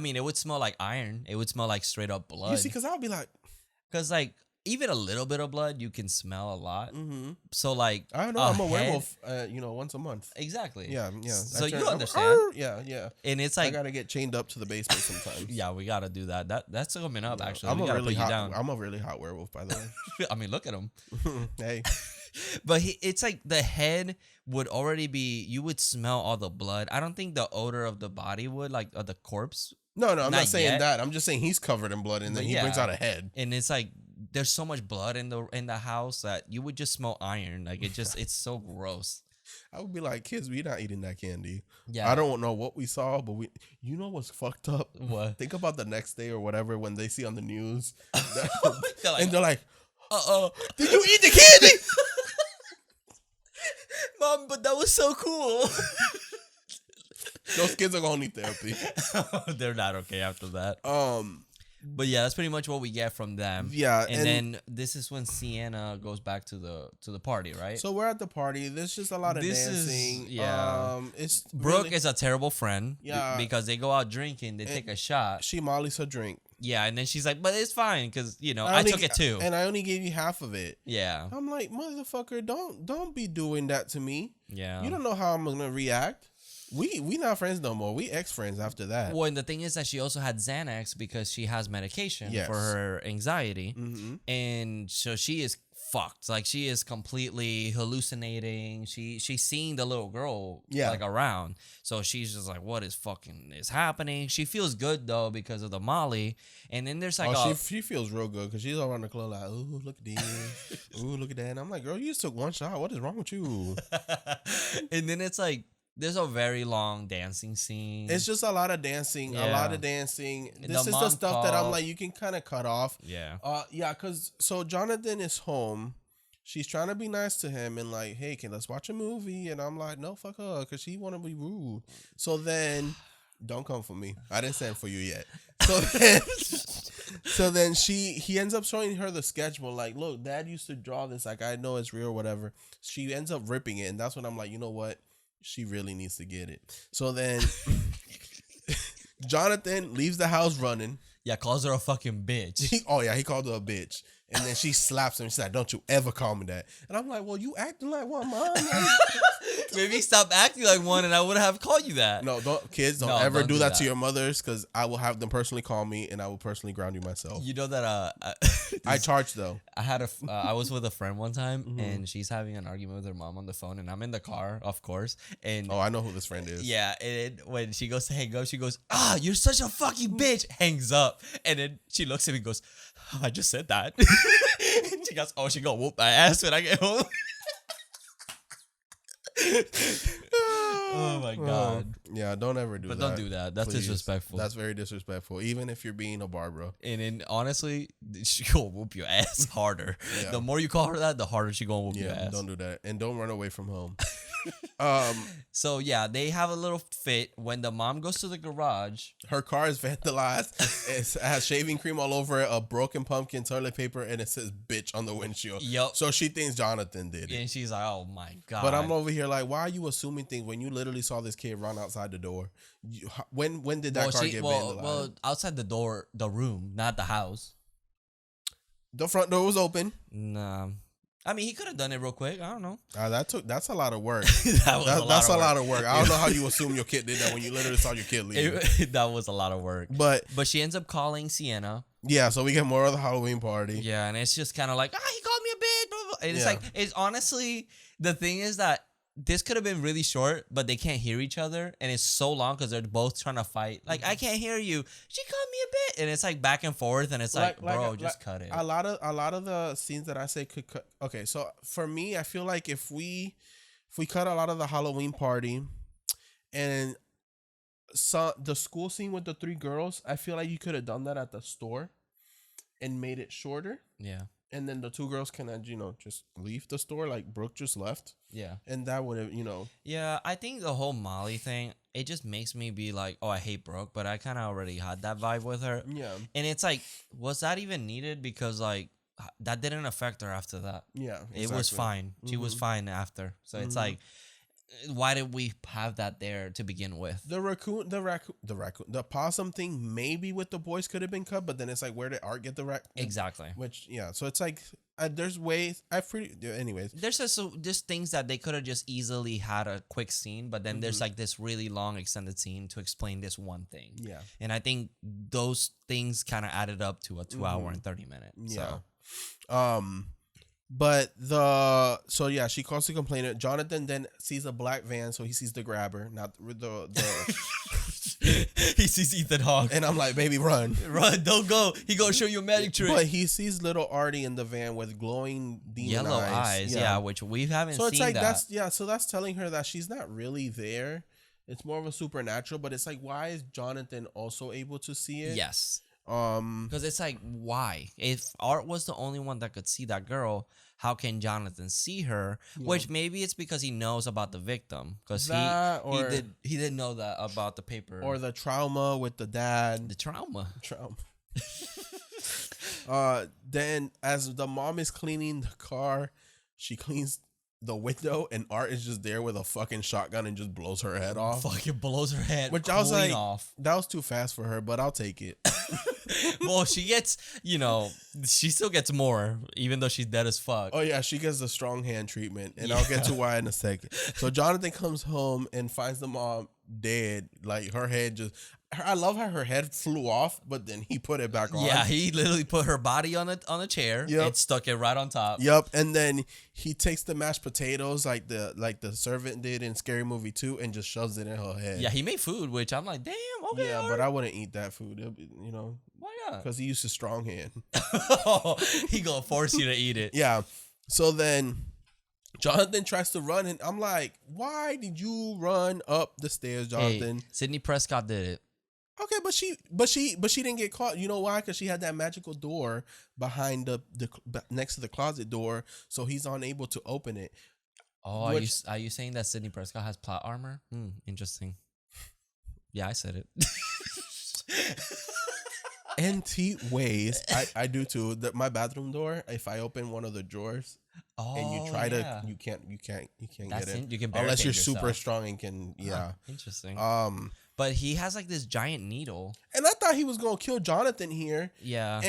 mean, it would smell like iron. It would smell like straight up blood. You see, because I would be like, Because, like, even a little bit of blood, you can smell a lot. Mm-hmm. So like, I know I'm a werewolf. Once a month. Exactly. Yeah. So you understand? Yeah. And it's I like, gotta get chained up to the basement sometimes. yeah, we gotta do that. That's coming up. Actually, I'm we a gotta really put you hot. down. I'm a really hot werewolf, by the way. I mean, look at him. Hey. But it's like the head would already be. You would smell all the blood. I don't think the odor of the body would, like, of the corpse. No, I'm not saying yet. that. I'm just saying he's covered in blood, and then But he brings yeah. out a head. And it's like there's so much blood in the house that you would just smell iron. Like it's so gross. I would be like, kids, we're not eating that candy. Yeah. I don't know what we saw, but you know what's fucked up? What? Think about the next day or whatever when they see on the news, They're like, and they're like, uh-oh. "Did you eat the candy?" Mom, but that was so cool. Those kids are gonna need therapy. They're not okay after that. Um, But yeah, that's pretty much what we get from them. yeah, And then this is when Sienna goes back to the party, right? so we're at the party. There's just a lot of This is- dancing. yeah. It's Brooke really, is a terrible friend. Yeah. Because they go out drinking, they take a shot. she mollies her drink. Yeah, and then she's like, but it's fine because, I only- took it too. and I only gave you half of it. Yeah. I'm like, motherfucker, don't be doing that to me. Yeah. You don't know how I'm gonna react. We not friends no more. We ex-friends after that. Well, and the thing is that she also had Xanax because she has medication Yes. for her anxiety. Mm-hmm. And so she is fucked. Like, she is completely hallucinating. She's seeing the little girl like around. So she's just like, what is happening? She feels good though because of the Molly. And then there's like she feels real good because she's around the club like, ooh, look at this. Ooh, look at that. And I'm like, girl, you just took one shot. What is wrong with you? and then it's like there's a very long dancing scene. It's just a lot of dancing. A lot of dancing. And This the is the mom stuff that I'm call- like, you can kind of cut off. Yeah. Because so Jonathan is home. She's trying to be nice to him and like, hey, let's watch a movie. And I'm like, no, fuck her, because she want to be rude. So then, don't come for me. I didn't send for you yet. So then, he ends up showing her the sketchbook. Like, look, Dad used to draw this. Like, I know it's real, or whatever. She ends up ripping it, and that's when I'm like, you know what? She really needs to get it. So then, Jonathan leaves the house running. Yeah, calls her a fucking bitch. He called her a bitch. And then she slaps him. She's like, don't you ever call me that. And I'm like, well, you acting like one, Mom. Maybe stop acting like one and I would have called you that. No, don't ever do that to your mothers because I will have them personally call me and I will personally ground you myself. You know that I charge though. I was with a friend one time and she's having an argument with her mom on the phone and I'm in the car, of course. And I know who this friend is. yeah, and when she goes to hang up, she goes, you're such a fucking bitch. Hangs up. And then she looks at me and goes, I just said that. She goes, she gonna whoop my ass when I get home. Oh my god. Yeah, don't ever do that. But don't do that. That's Please. disrespectful. That's very disrespectful. Even if you're being a Barbara. And then honestly, she gonna whoop your ass harder. Yeah. The more you call her that, the harder she gonna whoop your Yeah, ass. don't do that. And don't run away from home. So yeah, they have a little fit when the mom goes to the garage. Her car is vandalized. It has shaving cream all over it, a broken pumpkin, toilet paper, and it says bitch on the windshield. Yup. So she thinks Jonathan did it. And she's like, oh my god. But I'm over here like, why are you assuming things when you literally saw this kid run outside the door? When did that car get vandalized? Well, outside the door, the room, not the house. The front door was open. Nah. I mean, he could have done it real quick. I don't know. That's a lot of work. That's a lot of work. I don't know how you assume your kid did that when you literally saw your kid leave. That was a lot of work. But she ends up calling Sienna. yeah, so we get more of the Halloween party. Yeah, and it's just kind of like, he called me a bitch. Blah, blah. And it's Yeah. like, it's honestly, the thing is that this could have been really short, but they can't hear each other. And it's so long because they're both trying to fight. Like, I can't hear you. She called me a bitch. And it's like back and forth. And it's like, bro, just cut it. A lot of the scenes that I say could cut. Okay, so for me, I feel like if we cut a lot of the Halloween party and the school scene with the 3 girls, I feel like you could have done that at the store and made it shorter. Yeah. And then the 2 girls can, just leave the store like Brooke just left. Yeah. And that would have, Yeah, I think the whole Molly thing, it just makes me be like, I hate Brooke, but I kind of already had that vibe with her. Yeah. And it's like, was that even needed? Because like, that didn't affect her after that. Yeah. It was fine. She was fine after. So it's like, why did we have that there to begin with? The possum thing maybe with the boys could have been cut, but then it's like, where did Art get the raccoon? Exactly. Which, yeah, so it's like there's ways. Anyways, There's just things that they could have just easily had a quick scene, but then there's like this really long extended scene to explain this one thing. Yeah, and I think those things kind of added up to a 2 hour and 30 minutes. yeah. So. But she calls to complain. Jonathan then sees a black van, so he sees the grabber, not the He sees Ethan Hawke, and I'm like, baby, run, don't go. He gonna show you a magic trick. But he sees little Artie in the van with glowing demon yellow eyes. Yeah, which we haven't so it's seen. like that. so that's telling her that she's not really there. It's more of a supernatural, but it's like, why is Jonathan also able to see it? Yes. Because it's like, why? If Art was the only one that could see that girl, how can Jonathan see her? Yeah. Which maybe it's because he knows about the victim, because he didn't know that about the paper or the trauma with the dad. The trauma. Then as the mom is cleaning the car, she cleans the window, and Art is just there with a fucking shotgun and just blows her head off. Fucking blows her head. Which I was like, that was too fast for her, but I'll take it. Well, she gets, she still gets more, even though she's dead as fuck. Oh yeah, she gets the strong hand treatment, and I'll get to why in a second. So Jonathan comes home and finds the mom dead. Like, her head just... I love how her head flew off, but then he put it back on. Yeah, he literally put her body on a chair and stuck it right on top. Yep, and then he takes the mashed potatoes like the servant did in Scary Movie 2 and just shoves it in her head. Yeah, he made food, which I'm like, damn, okay. Yeah, but I wouldn't eat that food, Why not? Because he used his strong hand. He gonna force you to eat it. Yeah, so then Jonathan tries to run, and I'm like, why did you run up the stairs, Jonathan? Hey, Sidney Prescott did it. Okay, but she didn't get caught. You know why? Because she had that magical door behind the next to the closet door, so he's unable to open it. Oh, are you saying that Sidney Prescott has plot armor? Interesting. Yeah, I said it. NT ways, I do too. My bathroom door, if I open one of the drawers and you try to, you can't get it. You can unless you're super strong and can. Yeah, interesting. But he has like this giant needle. And I thought he was gonna kill Jonathan here. Yeah.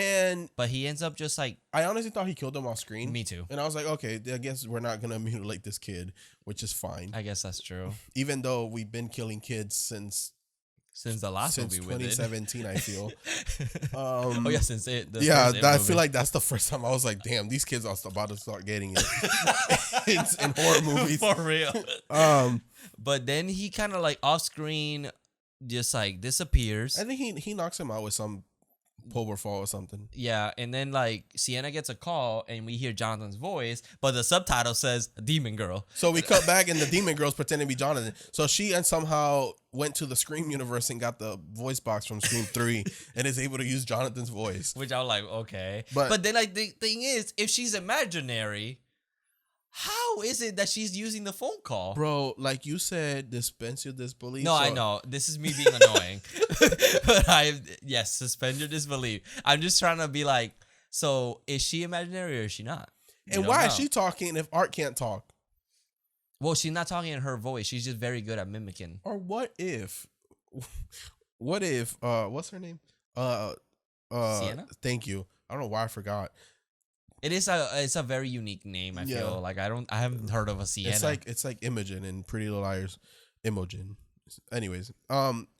But he ends up just like... I honestly thought he killed him off screen. Me too. And I was like, okay, I guess we're not gonna mutilate this kid, which is fine. I guess that's true. Even though we've been killing kids since the last movie, 2017, I feel. Oh yeah, since it. I feel like that's the first time I was like, damn, these kids are about to start getting it. It's in horror movies for real. But then he kind of like off screen, just like disappears. I think he knocks him out with some pole fall or something. Yeah, and then like Sienna gets a call and we hear Jonathan's voice, but the subtitle says Demon Girl. So we cut back and the Demon Girl's pretending to be Jonathan. So she somehow went to the Scream universe and got the voice box from Scream 3 and is able to use Jonathan's voice. Which I was like, okay. But then like the thing is, if she's imaginary, how is it that she's using the phone call? Bro, like you said, dispense your disbelief. No, I know. This is me being annoying. But suspend your disbelief. I'm just trying to be like, so is she imaginary or is she not? And why is she talking if Art can't talk? Well, she's not talking in her voice. She's just very good at mimicking. Or what if what's her name? Sienna? Thank you. I don't know why I forgot. It's a very unique name. I feel like I haven't heard of a Sienna. It's like Imogen in Pretty Little Liars. Imogen. Anyways,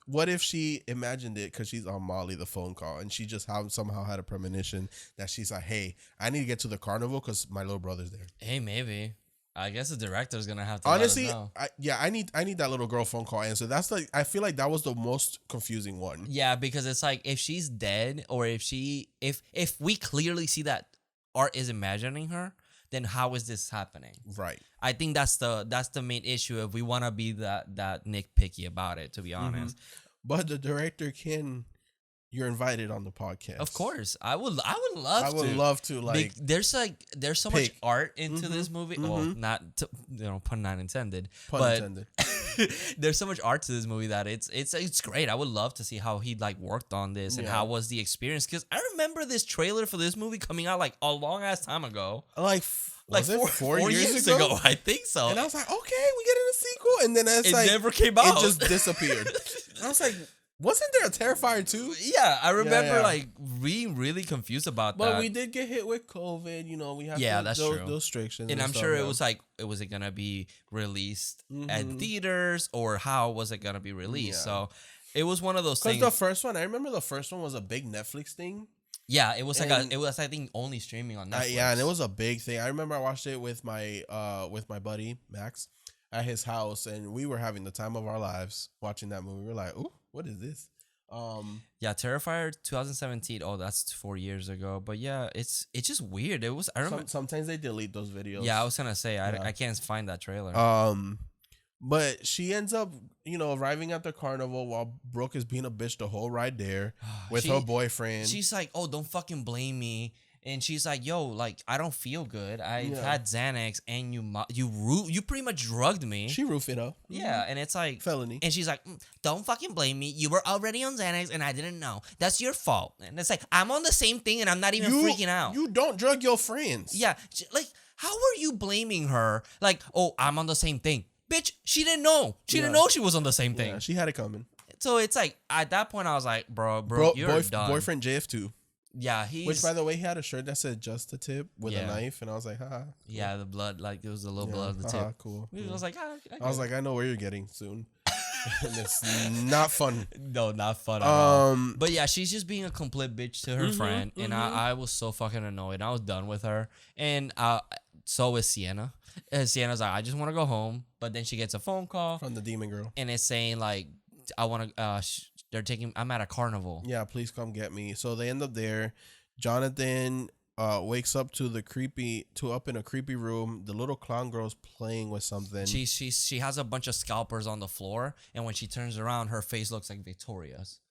what if she imagined it because she's on Molly the phone call and she just somehow had a premonition that she's like, hey, I need to get to the carnival because my little brother's there. Hey, maybe. I guess the director's gonna have to. Honestly, I need that little girl phone call answer. That's like, I feel like that was the most confusing one. Yeah, because it's like if she's dead or if we clearly see that Art is imagining her, then how is this happening? Right. I think that's the main issue if we want to be that nitpicky about it, to be honest. But the director you're invited on the podcast. Of course. I would love to. Like, there's so much art into this movie. Well, not pun not intended. Intended. there's so much art to this movie that it's great. I would love to see how he like worked on this and how was the experience, because I remember this trailer for this movie coming out like a long ass time ago, like four years ago. I think so. And I was like, okay, we get in a sequel, and then it never came out. It just disappeared. I was like, wasn't there a Terrifier 2? Yeah, I remember like being really confused about that. But we did get hit with COVID. You know, we have that's those true. restrictions. And I'm sure it was like, was it gonna be released at theaters, or how was it gonna be released? So it was one of those things. Because the first one, I remember the first one was a big Netflix thing. Yeah, it was I think only streaming on Netflix. And it was a big thing. I remember I watched it with my buddy Max at his house, and we were having the time of our lives watching that movie. We were like, ooh, what is this? Terrifier 2017. Oh, that's 4 years ago. But yeah, it's just weird. It was. I remember sometimes they delete those videos. Yeah, I was gonna say I can't find that trailer. But she ends up, arriving at the carnival while Brooke is being a bitch the whole ride there with her boyfriend. She's like, oh, don't fucking blame me. And she's like, yo, like, I don't feel good. I've had Xanax, and you pretty much drugged me. She roofed it up. Yeah, and it's like felony. And she's like, don't fucking blame me. You were already on Xanax, and I didn't know. That's your fault. And it's like, I'm on the same thing, and I'm not even freaking out. You don't drug your friends. Yeah, like, how are you blaming her? Like, oh, I'm on the same thing. Bitch, she didn't know. She didn't know she was on the same thing. Yeah, she had it coming. So it's like, at that point, I was like, bro, you're done. Boyfriend JF2. Yeah, which, by the way, he had a shirt that said "just a tip" with a knife, and I was like, "Ha." Yeah, the blood, like it was a little blood of the tip. Cool. I was like, I was like, I know where you're getting soon. And it's not fun. No, not fun at all. But yeah, she's just being a complete bitch to her friend, and I was so fucking annoyed. I was done with her, and so is Sienna. Sienna's like, I just want to go home, but then she gets a phone call from the demon girl, and it's saying like, I want to. I'm at a carnival. Yeah, please come get me. So they end up there. Jonathan wakes up up in a creepy room. The little clown girl's playing with something. She has a bunch of scalpers on the floor, and when she turns around, her face looks like Victoria's.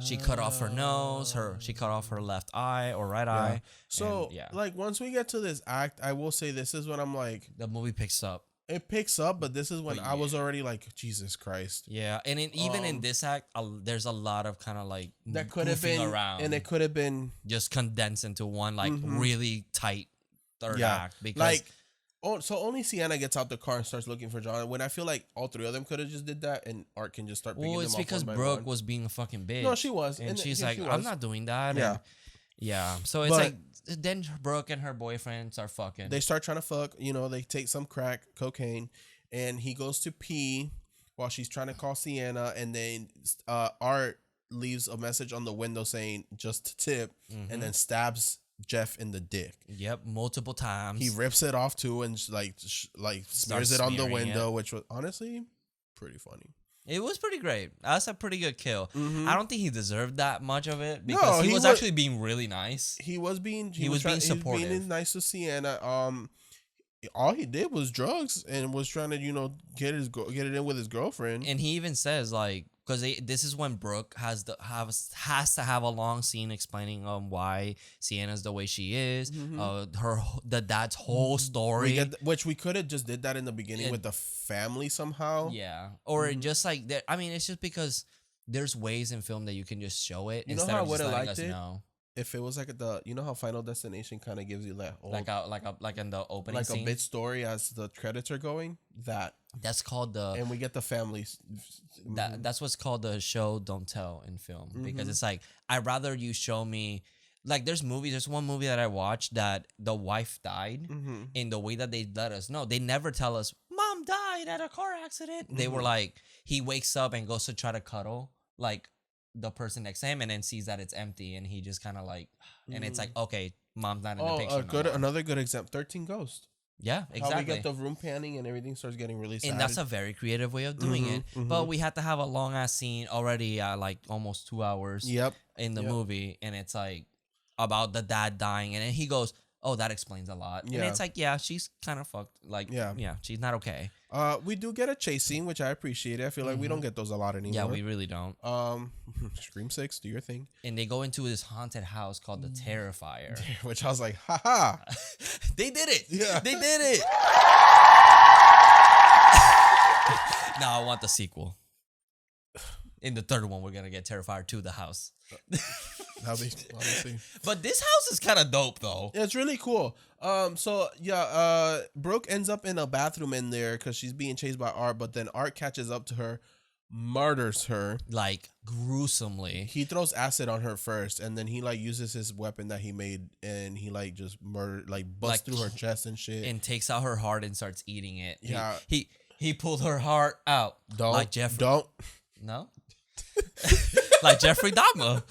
She cut off her nose. She cut off her left eye or right eye. So like once we get to this act, I will say this is when I'm like, the movie picks up. It picks up, but this is when I was already like, Jesus Christ. Yeah, and even in this act, there's a lot of kind of like that could have been around, and it could have been just condensed into one like really tight third act. Because so only Sienna gets out the car and starts looking for John. When I feel like all three of them could have just did that, and Art can just start picking them up. Well, it's because Brooke was being a fucking bitch. No, she was, and she's like, I'm not doing that. Yeah. Yeah, so it's like then Brooke and her boyfriend start fucking. They start trying to fuck. They take some crack, cocaine, and he goes to pee while she's trying to call Sienna, and then Art leaves a message on the window saying just to tip, and then stabs Jeff in the dick. Yep, multiple times. He rips it off too and like smears it on the window, which was honestly pretty funny. It was pretty great. That's a pretty good kill. I don't think he deserved that much of it because he was actually being really nice. He was being being supportive. He was being nice to Sienna. All he did was drugs and was trying to get it in with his girlfriend. And he even says like, because this is when Brooke has to have a long scene explaining why Sienna's the way she is, the dad's whole story, which we could have just did that in the beginning with the family somehow. Yeah, or just like that. I mean, it's just because there's ways in film that you can just show it instead of just letting us know. If it was like how Final Destination kind of gives you that whole, like in the opening scene, a bit story as the credits are going. That's called and we get the families. That's what's called the show don't tell in film because it's like I'd rather you show me. Like there's one movie that I watched that the wife died in the way that they let us know. They never tell us mom died at a car accident. They were like he wakes up and goes to try to cuddle like the person next to him and then sees that it's empty and he just kind of like and it's like okay mom's not in the picture. Another good example, 13 Ghosts. Yeah, exactly. How we get the room panning and everything starts getting really sad. And that's a very creative way of doing it. But we had to have a long ass scene already like almost 2 hours in the movie and it's like about the dad dying and then he goes, oh, that explains a lot. And it's like, yeah, she's kind of fucked. Like, yeah, she's not okay. We do get a chase scene, which I appreciate. I feel like we don't get those a lot anymore. Yeah, we really don't. Scream 6, do your thing. And they go into this haunted house called the Terrifier. Which I was like, haha. They did it. Yeah. They did it. Now I want the sequel. In the third one, we're gonna get Terrifier 2, The House. That'll be honestly. But this house is kind of dope, though. Yeah, it's really cool. Brooke ends up in a bathroom in there because she's being chased by Art, but then Art catches up to her, murders her. Like, gruesomely. He throws acid on her first, and then he like uses his weapon that he made, and he like just busts through her chest and shit, and takes out her heart and starts eating it. Yeah. He pulled her heart out. Like Jeffrey. Don't. No? Like Jeffrey Dahmer.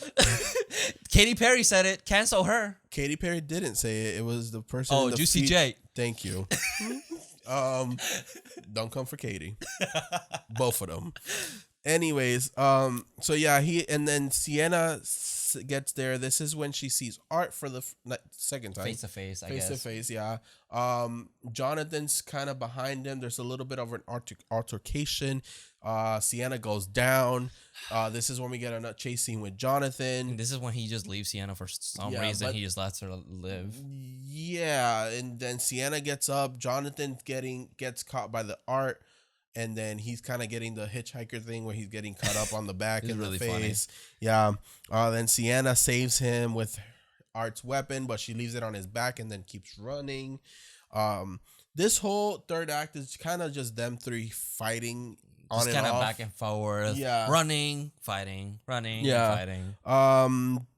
Katy Perry said it. Cancel her. Katy Perry didn't say it. It was the person. Oh, Juicy J. Thank you. Don't come for Katy. Both of them. Anyways, so yeah, then Sienna gets there. This is when she sees Art for the second time. Face to face, I guess. Face to face, yeah. Jonathan's kind of behind him. There's a little bit of an altercation. Sienna goes down. This is when we get a chase scene with Jonathan. And this is when he just leaves Sienna for some reason. He just lets her live. Yeah, and then Sienna gets up. Jonathan gets caught by the Art. And then he's kind of getting the hitchhiker thing where he's getting cut up on the back and really the face. Funny. Yeah. Then Sienna saves him with Art's weapon, but she leaves it on his back and then keeps running. This whole third act is kind of just them three fighting on and off. Just kind of back and forth. Yeah. Running, fighting, running, fighting.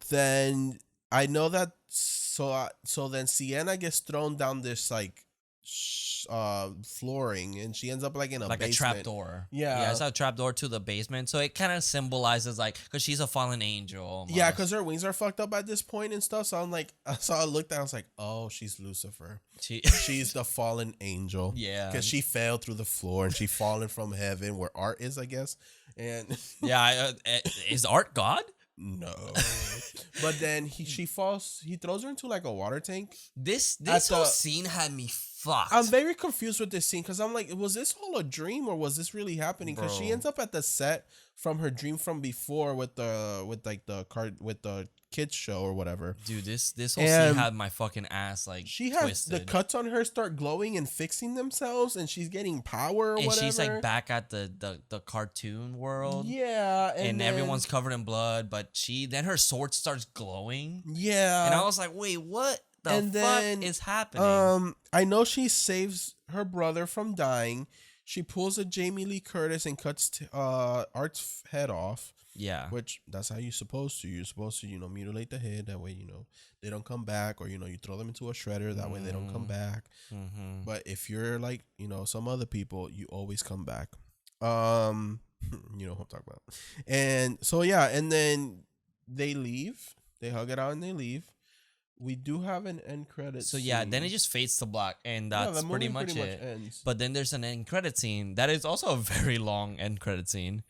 Then I know that. So then Sienna gets thrown down this like flooring, and she ends up like in a basement. A trap door. Yeah, it's a trap door to the basement, so it kind of symbolizes like because she's a fallen angel almost. Yeah, because her wings are fucked up at this point and stuff, so I'm like, so I looked at, I was like, oh, she's Lucifer. She's the fallen angel. Yeah, because she fell through the floor and she fallen from heaven where Art is, I guess. And is Art God? No. But then she falls, he throws her into like a water tank. This whole scene had me fucked. I'm very confused with this scene because I'm like, was this all a dream or was this really happening? Because she ends up at the set from her dream from before with the kids show or whatever. Dude, this whole scene had my fucking ass like she has the cuts on her start glowing and fixing themselves, and she's getting power or whatever. And she's like back at the cartoon world. Yeah, and everyone's covered in blood, but then her sword starts glowing. Yeah, and I was like, wait, what the fuck is happening? I know she saves her brother from dying. She pulls a Jamie Lee Curtis and cuts Art's head off. Yeah. Which that's how you're supposed to. You're supposed to, mutilate the head. That way, they don't come back. Or, you throw them into a shredder. That way they don't come back. Mm-hmm. But if you're like, some other people, you always come back. You know what I'm talking about. And so, yeah. And then they leave. They hug it out and they leave. We do have an end credit scene. Yeah, then it just fades to black, and that's pretty much it. Ends. But then there's an end credit scene that is also a very long end credit scene,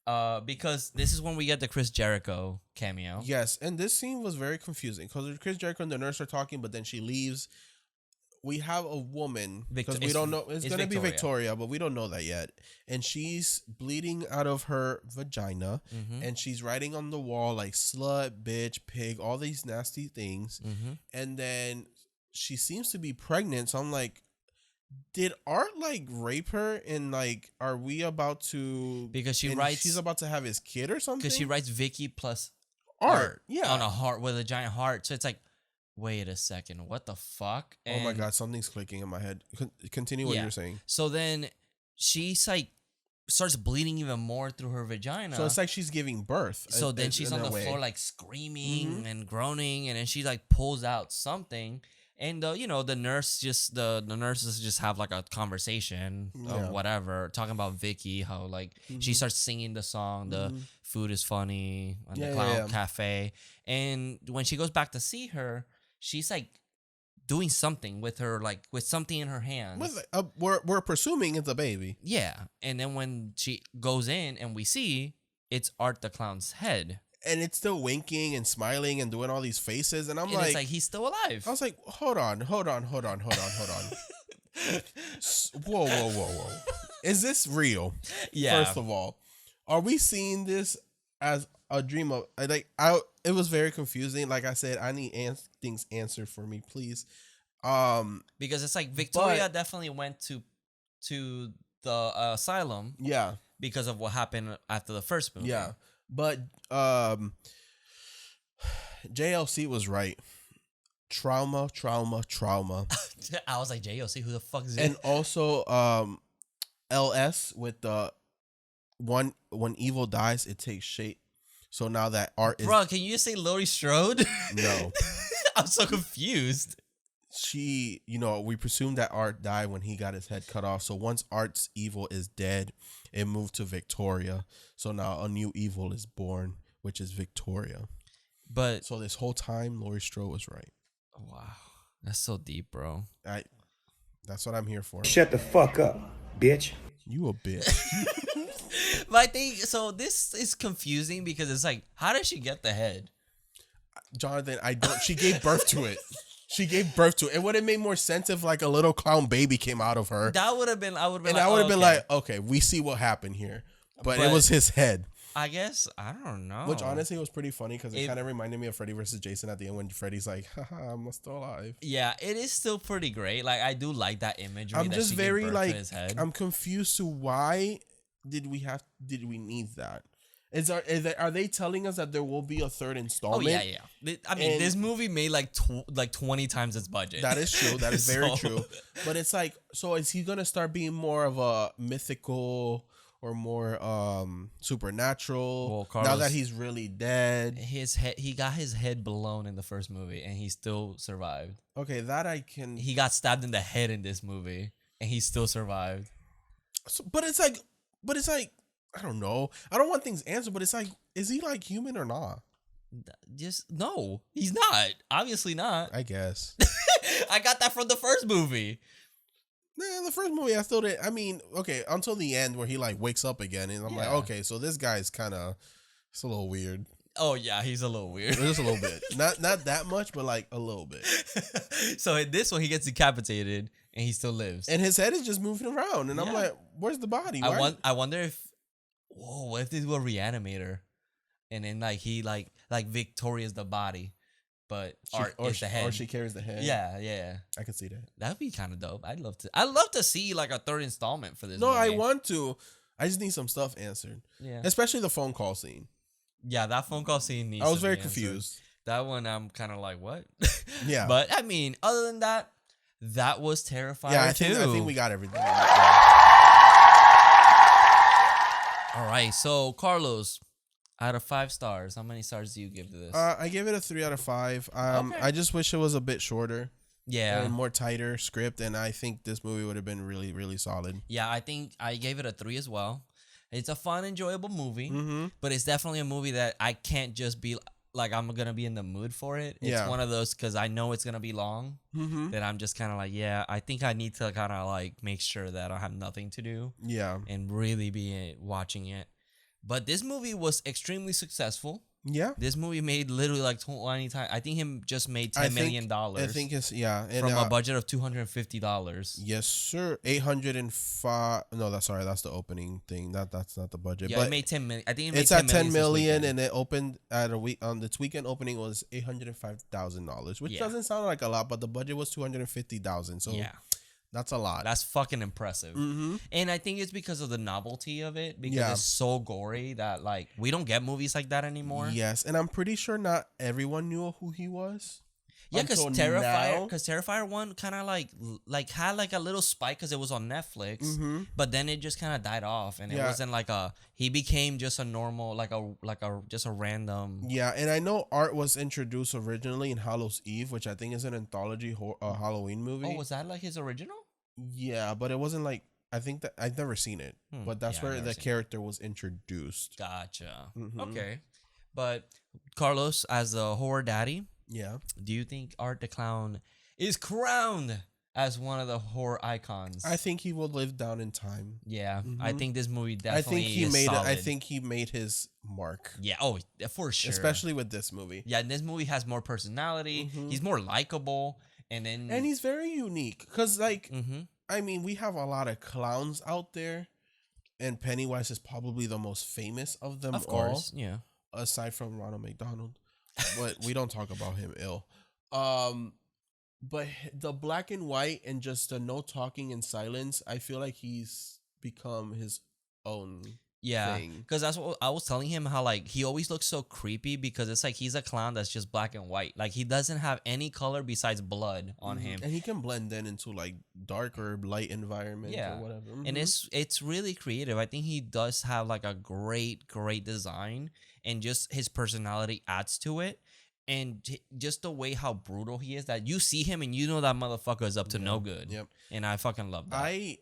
because this is when we get the Chris Jericho cameo. Yes, and this scene was very confusing because Chris Jericho and the nurse are talking, but then she leaves. We have a woman because we don't know. It's going to be Victoria, but we don't know that yet. And she's bleeding out of her vagina, and she's writing on the wall like slut, bitch, pig, all these nasty things. And then she seems to be pregnant. So I'm like, did Art like rape her? And like, are we about to? Because she's about to have his kid or something. Because she writes Vicky plus Art, yeah, on a heart with a giant heart. So it's like, wait a second, what the fuck? And, oh my god, something's clicking in my head. Continue what you're saying. So then she's like starts bleeding even more through her vagina. So it's like she's giving birth. So then she's on the floor like screaming and groaning, and then she like pulls out something. And the nurses just have like a conversation or whatever, talking about Vicky, how like she starts singing the song, the food is funny, and the clown cafe. And when she goes back to see her, she's like doing something with her, like with something in her hands. We're presuming it's a baby. Yeah. And then when she goes in and we see it's Art the Clown's head. And it's still winking and smiling and doing all these faces. And it's like, he's still alive. I was like, hold on. Whoa. Is this real? Yeah. First of all, are we seeing this as a dream of it was very confusing. Like I said, I need things answered for me, please. Because it's like Victoria definitely went to the asylum. Yeah. Because of what happened after the first movie. Yeah. But JLC was right. Trauma. I was like, JOC, who the fuck is it? And also LS with the when evil dies, it takes shape. So now that Art is... Bro, can you just say Laurie Strode? No. I'm so confused. She, we presume that Art died when he got his head cut off. So once Art's evil is dead, it moved to Victoria. So now a new evil is born, which is Victoria. But so this whole time, Laurie Strode was right. Wow, that's so deep, bro. That's what I'm here for. Shut the fuck up, bitch. You a bitch. But I think so. This is confusing because it's like, how did she get the head? Jonathan, she gave birth to it. She gave birth to it. It would have made more sense if like a little clown baby came out of her. That would have been. I would have been. And I would have been like, okay, we see what happened here. But it was his head. I guess I don't know. Which honestly was pretty funny because it kind of reminded me of Freddy vs. Jason at the end when Freddy's like, haha, I'm still alive. Yeah, it is still pretty great. Like I do like that imagery. I'm just very like, his head. I'm confused to why did we need that? Are they telling us that there will be a third installment? Oh yeah. I mean, this movie made like 20 times its budget. That is true. That is very true. But it's like, so is he gonna start being more of a mythical or more supernatural? Well, Carlos, now that he's really dead, he got his head blown in the first movie, and he still survived. Okay, that I can. He got stabbed in the head in this movie, and he still survived. So, but it's like, I don't know. I don't want things answered, but it's like, is he like human or not? Just no, he's not. Obviously not. I guess. I got that from the first movie. Nah, the first movie I still did. I mean, okay, until the end where he like wakes up again, and I'm like, okay, so this guy's it's a little weird. Oh yeah, he's a little weird. Just a little bit. Not that much, but like a little bit. So in this one, he gets decapitated, and he still lives. And his head is just moving around, and I'm like, where's the body? I wonder if, what if they do a reanimator, and then like he like Victoria's the body, but Art is the head, or she carries the head. Yeah. I can see that. That'd be kind of dope. I'd love to see like a third installment for this. No, movie. I want to. I just need some stuff answered. Yeah, especially the phone call scene. Yeah, that phone call scene needs. I was to very be confused. That one, I'm kind of like, what? Yeah, but I mean, other than that, that was Terrifier. Yeah, I think we got everything. All right, so Carlos, out of 5 stars, how many stars do you give to this? I gave it a 3 out of 5. Okay. I just wish it was a bit shorter. Yeah, and more tighter script, and I think this movie would have been really, really solid. Yeah, I think I gave it a 3 as well. It's a fun, enjoyable movie, Mm-hmm. but it's definitely a movie that I can't just be like, I'm gonna be in the mood for it. It's one of those, because I know it's gonna be long, that I'm just kind of like, I think I need to kind of like make sure that I have nothing to do. Yeah, and really be watching it. But this movie was extremely successful. Yeah, this movie made literally like 20 times. I think him just made $10 million. I think it's and, from a budget of $250. Yes, sir. 805. No, that's the opening thing. That's not the budget. Yeah, but it made 10 million. I think it made it's at 10 million, and it opened at a week. Its weekend opening was $805,000, which doesn't sound like a lot, but the budget was $250,000. So yeah. That's a lot. That's fucking impressive. Mm-hmm. And I think it's because of the novelty of it, because it's so gory that like we don't get movies like that anymore. Yes, and I'm pretty sure not everyone knew who he was. Yeah, because Terrifier 1 kind of like had like a little spike because it was on Netflix, but then it just kind of died off, and it wasn't like he became just a normal just a random. Yeah, and I know Art was introduced originally in Hallows' Eve, which I think is an anthology Halloween movie. Oh, was that like his original? Yeah, but it wasn't like, I think that I've never seen it, but that's where the character was introduced. Gotcha. Okay, but Carlos, as a horror daddy. Yeah. Do you think Art the Clown is crowned as one of the horror icons? I think he will live down in time. Yeah, I think this movie definitely I think he made his mark. Yeah, oh, for sure. Especially with this movie. Yeah, and this movie has more personality. He's more likable, and he's very unique because, like, I mean, we have a lot of clowns out there, and Pennywise is probably the most famous of them all. Of course, yeah. Aside from Ronald McDonald. But we don't talk about him ill. But the black and white and just the no talking and silence, I feel like he's become his own Yeah, thing. because that's what I was telling him, how like he always looks so creepy because it's like he's a clown that's just black and white. Like he doesn't have any color besides blood on him. And he can blend in into like darker, light environment Yeah, or whatever. and it's really creative. I think he does have like a great design, and just his personality adds to it. And just the way how brutal he is, that you see him and you know that motherfucker is up to no good. Yep. And I fucking love that.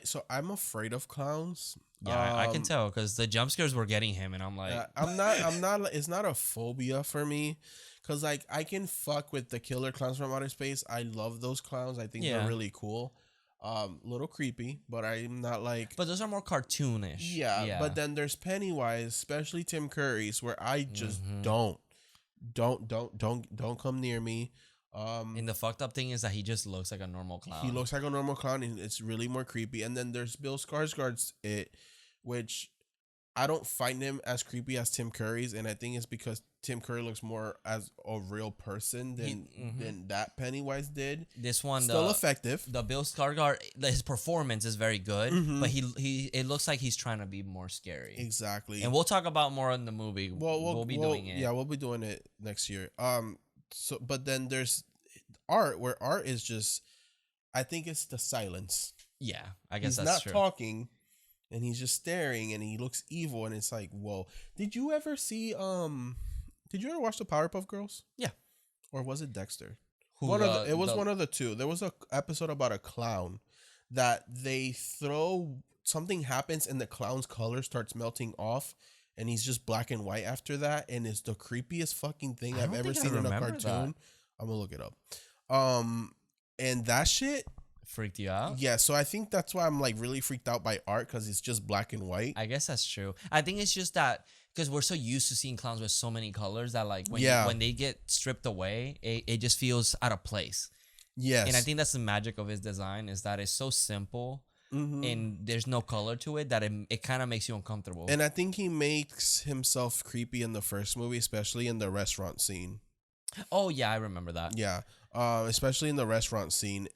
So I'm afraid of clowns. Yeah, I can tell because the jump scares were getting him, and I'm like, I'm not. It's not a phobia for me, cause like I can fuck with the killer clowns from outer space. I love those clowns. I think they're really cool. Little creepy, but I'm not like. But those are more cartoonish. Yeah. But then there's Pennywise, especially Tim Curry's, where I just don't come near me. And the fucked up thing is that he just looks like a normal clown. He looks like a normal clown, and it's really more creepy. And then there's Bill Skarsgård's which I don't find him as creepy as Tim Curry's, and I think it's because Tim Curry looks more as a real person than that Pennywise did. This one still effective. The Bill Skarsgård, his performance is very good, but he it looks like he's trying to be more scary. Exactly. And we'll talk about more in the movie. We'll be doing it. Yeah, we'll be doing it next year. So but then there's Art, where Art is just, I think it's the silence. Yeah, I guess he's that's not true. talking, and he's just staring, and he looks evil, and it's like, whoa. Did you ever see Did you ever watch the Powerpuff Girls? Yeah. Or was it Dexter? One of the two. There was a episode about a clown that they throw, something happens and the clown's color starts melting off, and he's just black and white after that, and it's the creepiest fucking thing I've ever seen in a cartoon. That. I'm gonna look it up. And that shit freaked you out? Yeah, so I think that's why I'm like really freaked out by Art, because it's just black and white. I guess that's true. I think it's just that because we're so used to seeing clowns with so many colors that like when they get stripped away, it just feels out of place. Yes. And I think that's the magic of his design, is that it's so simple and there's no color to it that it kind of makes you uncomfortable. And I think he makes himself creepy in the first movie, especially in the restaurant scene. Oh, yeah, I remember that. Yeah. Especially in the restaurant scene.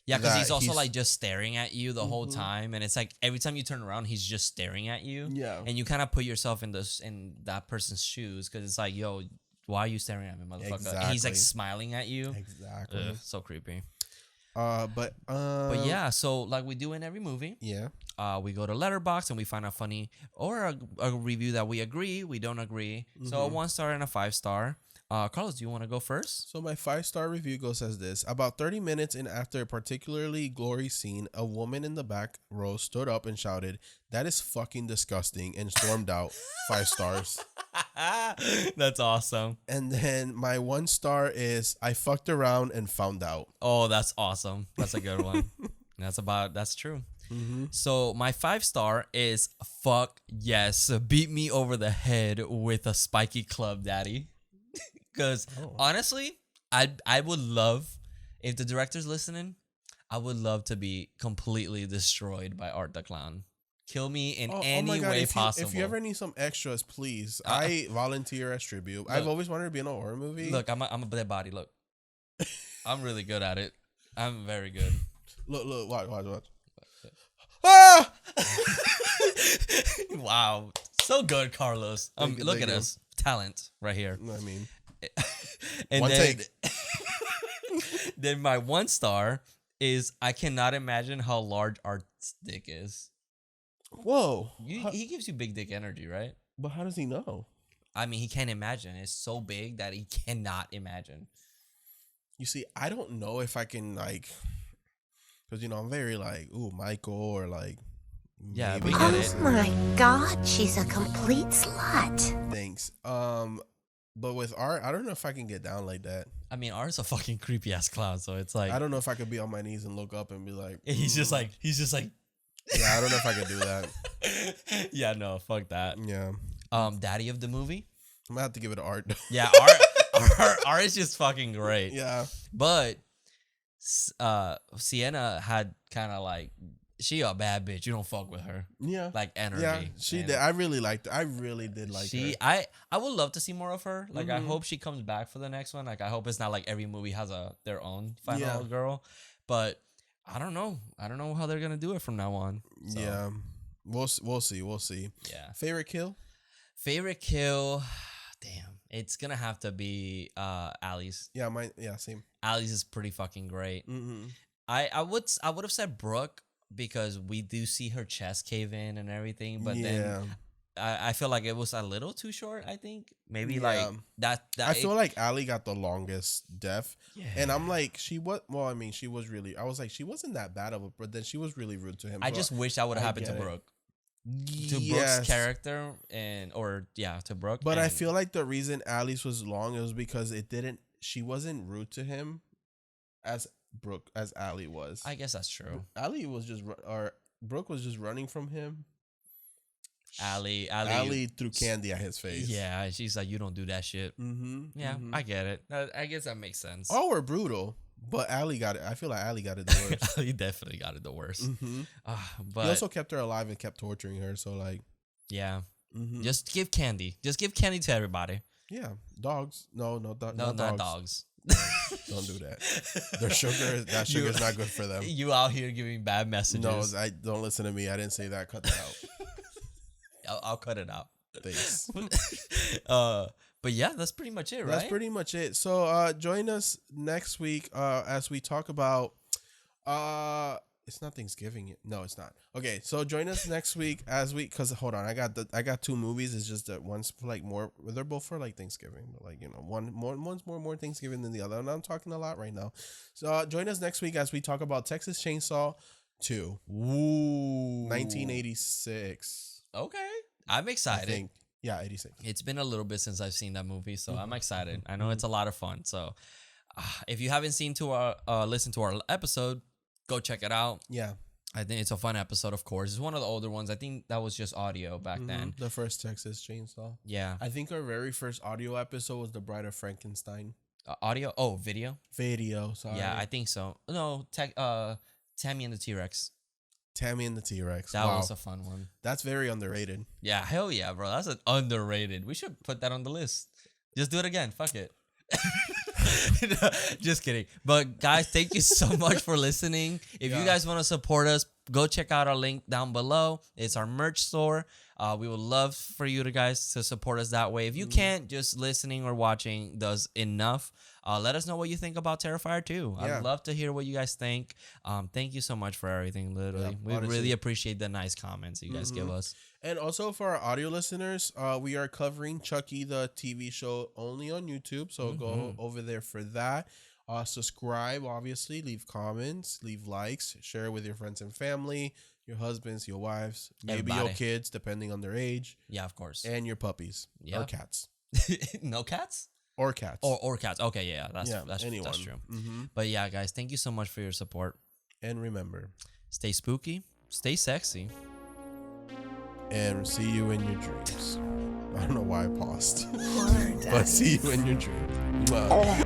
Yeah, because he's also like just staring at you the whole time, and it's like every time you turn around, he's just staring at you. Yeah, and you kind of put yourself in that person's shoes, because it's like, yo, why are you staring at me, motherfucker? Exactly. And he's like smiling at you. Exactly. Ugh, so creepy. But yeah, so like we do in every movie. Yeah. We go to Letterboxd and we find a funny or a review that we agree, we don't agree. So a 1-star and a 5-star. Carlos, do you want to go first? So my 5-star review goes as this. About 30 minutes in, after a particularly gory scene, a woman in the back row stood up and shouted, "That is fucking disgusting," and stormed out. 5 stars. That's awesome. And then my 1-star is, I fucked around and found out. Oh, that's awesome. That's a good one. That's true. So my 5-star is, fuck yes, beat me over the head with a spiky club, daddy. Because honestly, I would love, if the director's listening, I would love to be completely destroyed by Art the Clown. Kill me in any way possible. If you ever need some extras, please. I volunteer as tribute. Look, I've always wanted to be in a horror movie. Look, I'm a dead body. Look, I'm really good at it. I'm very good. Look, watch. Ah! Wow, so good, Carlos. Look at us, talent right here. I mean, and one then, take. Then my 1-star is, I cannot imagine how large Art's dick is. Whoa. He gives you big dick energy, right? But how does he know? I mean, he can't imagine. It's so big that he cannot imagine. You see, I don't know if I can, like, because, I'm very like, ooh, Michael, or like, yeah, we get it. Oh my God, she's a complete slut. Thanks. But with Art, I don't know if I can get down like that. I mean, Art's a fucking creepy ass clown, so it's like, I don't know if I could be on my knees and look up and be like, he's just like. Yeah, I don't know if I could do that. Yeah, no, fuck that. Yeah. Daddy of the movie. I'm gonna have to give it to Art. Yeah, Art is just fucking great. Yeah. But Sienna had kind of like, she a bad bitch. You don't fuck with her. Yeah. Like energy. Yeah, she did. I really liked her. I really did like her. I would love to see more of her. Like, I hope she comes back for the next one. Like, I hope it's not like every movie has their own final girl. But I don't know. I don't know how they're gonna do it from now on. So, Yeah, we'll see. We'll see. Yeah. Favorite kill? Favorite kill. Damn. It's gonna have to be Allie's. Yeah, mine. Yeah, same. Allie's is pretty fucking great. Mm-hmm. I would have said Brooke because we do see her chest cave in and everything, but then I feel like it was a little too short. I think maybe like that. I feel like Allie got the longest death, Yeah. and I'm like, she was. Well, I mean, she was really. I was like, she wasn't that bad of a, but then she was really rude to him. I so just wish that would have I happened to get it. Brooke. To Yes. Brooke's character to Brooke. But I and- feel like the reason Allie's was long it was because it didn't. She wasn't rude to him, as Allie was. I guess that's true. Allie was just or Brooke was just running from him. Allie threw candy at his face. Yeah, she's like, you don't do that shit. Mm-hmm. Yeah, I get it. I guess that makes sense. All were brutal, but Allie got it. I feel like Allie got it the worst. Allie definitely got it the worst. Mm-hmm. But He also kept her alive and kept torturing her. So like, yeah, mm-hmm. just give candy. Just give candy to everybody. yeah, dogs. No, No, not not dogs. dogs. Don't do that. Their sugar. That sugar is not good for them. You out here giving bad messages. No, I don't listen to me. I didn't say that. Cut that out. I'll cut it out. Thanks. But yeah, that's pretty much it, right? That's pretty much it. So join us next week as we talk about it's not Thanksgiving yet. No, it's not. Okay, so join us next week as we cuz hold on, I got two movies. It's just that one's for like more, they're both for like Thanksgiving, but like, you know, one's more Thanksgiving than the other. And I'm talking a lot right now. So join us next week as we talk about Texas Chainsaw 2. Ooh. 1986. Okay. I'm I excited. think. Yeah, 86. It's been a little bit since I've seen that movie, so I'm excited. I know it's a lot of fun. So if you haven't listened to our episode, go check it out. Yeah. I think it's a fun episode, of course. It's one of the older ones. I think that was just audio back then. The first Texas Chainsaw. Yeah. I think our very first audio episode was The Bride of Frankenstein. Audio? Oh, video? Video, sorry. Yeah, I think so. No, Tammy and the T-Rex. Tammy and the T-Rex. That Wow. was a fun one. That's very underrated. Yeah, hell yeah, bro. That's an underrated. We should put that on the list. Just do it again. Fuck it. No, just kidding. But guys, thank you so much for listening. If you guys want to support us, go check out our link down below. It's our merch store. We would love for you guys to support us that way. If you can't, just listening or watching does enough. Let us know what you think about Terrifier 2. Yeah. I'd love to hear what you guys think. Thank you so much for everything, literally. Yeah, we honestly. really appreciate the nice comments you guys give us. And also for our audio listeners, we are covering Chucky, the TV show, only on YouTube. So go over there for that. Subscribe, obviously. Leave comments, leave likes, share it with your friends and family, your husbands, your wives, maybe your Everybody. kids, depending on their age, Yeah, of course. and your puppies Yeah. or cats. No cats? Or cats. Or cats. Okay, yeah, that's anyone. that's true. Mm-hmm. But yeah, guys, thank you so much for your support. And remember, Stay spooky, stay sexy. and see you in your dreams. I don't know why I paused. Horror But see you in your dreams. Bye.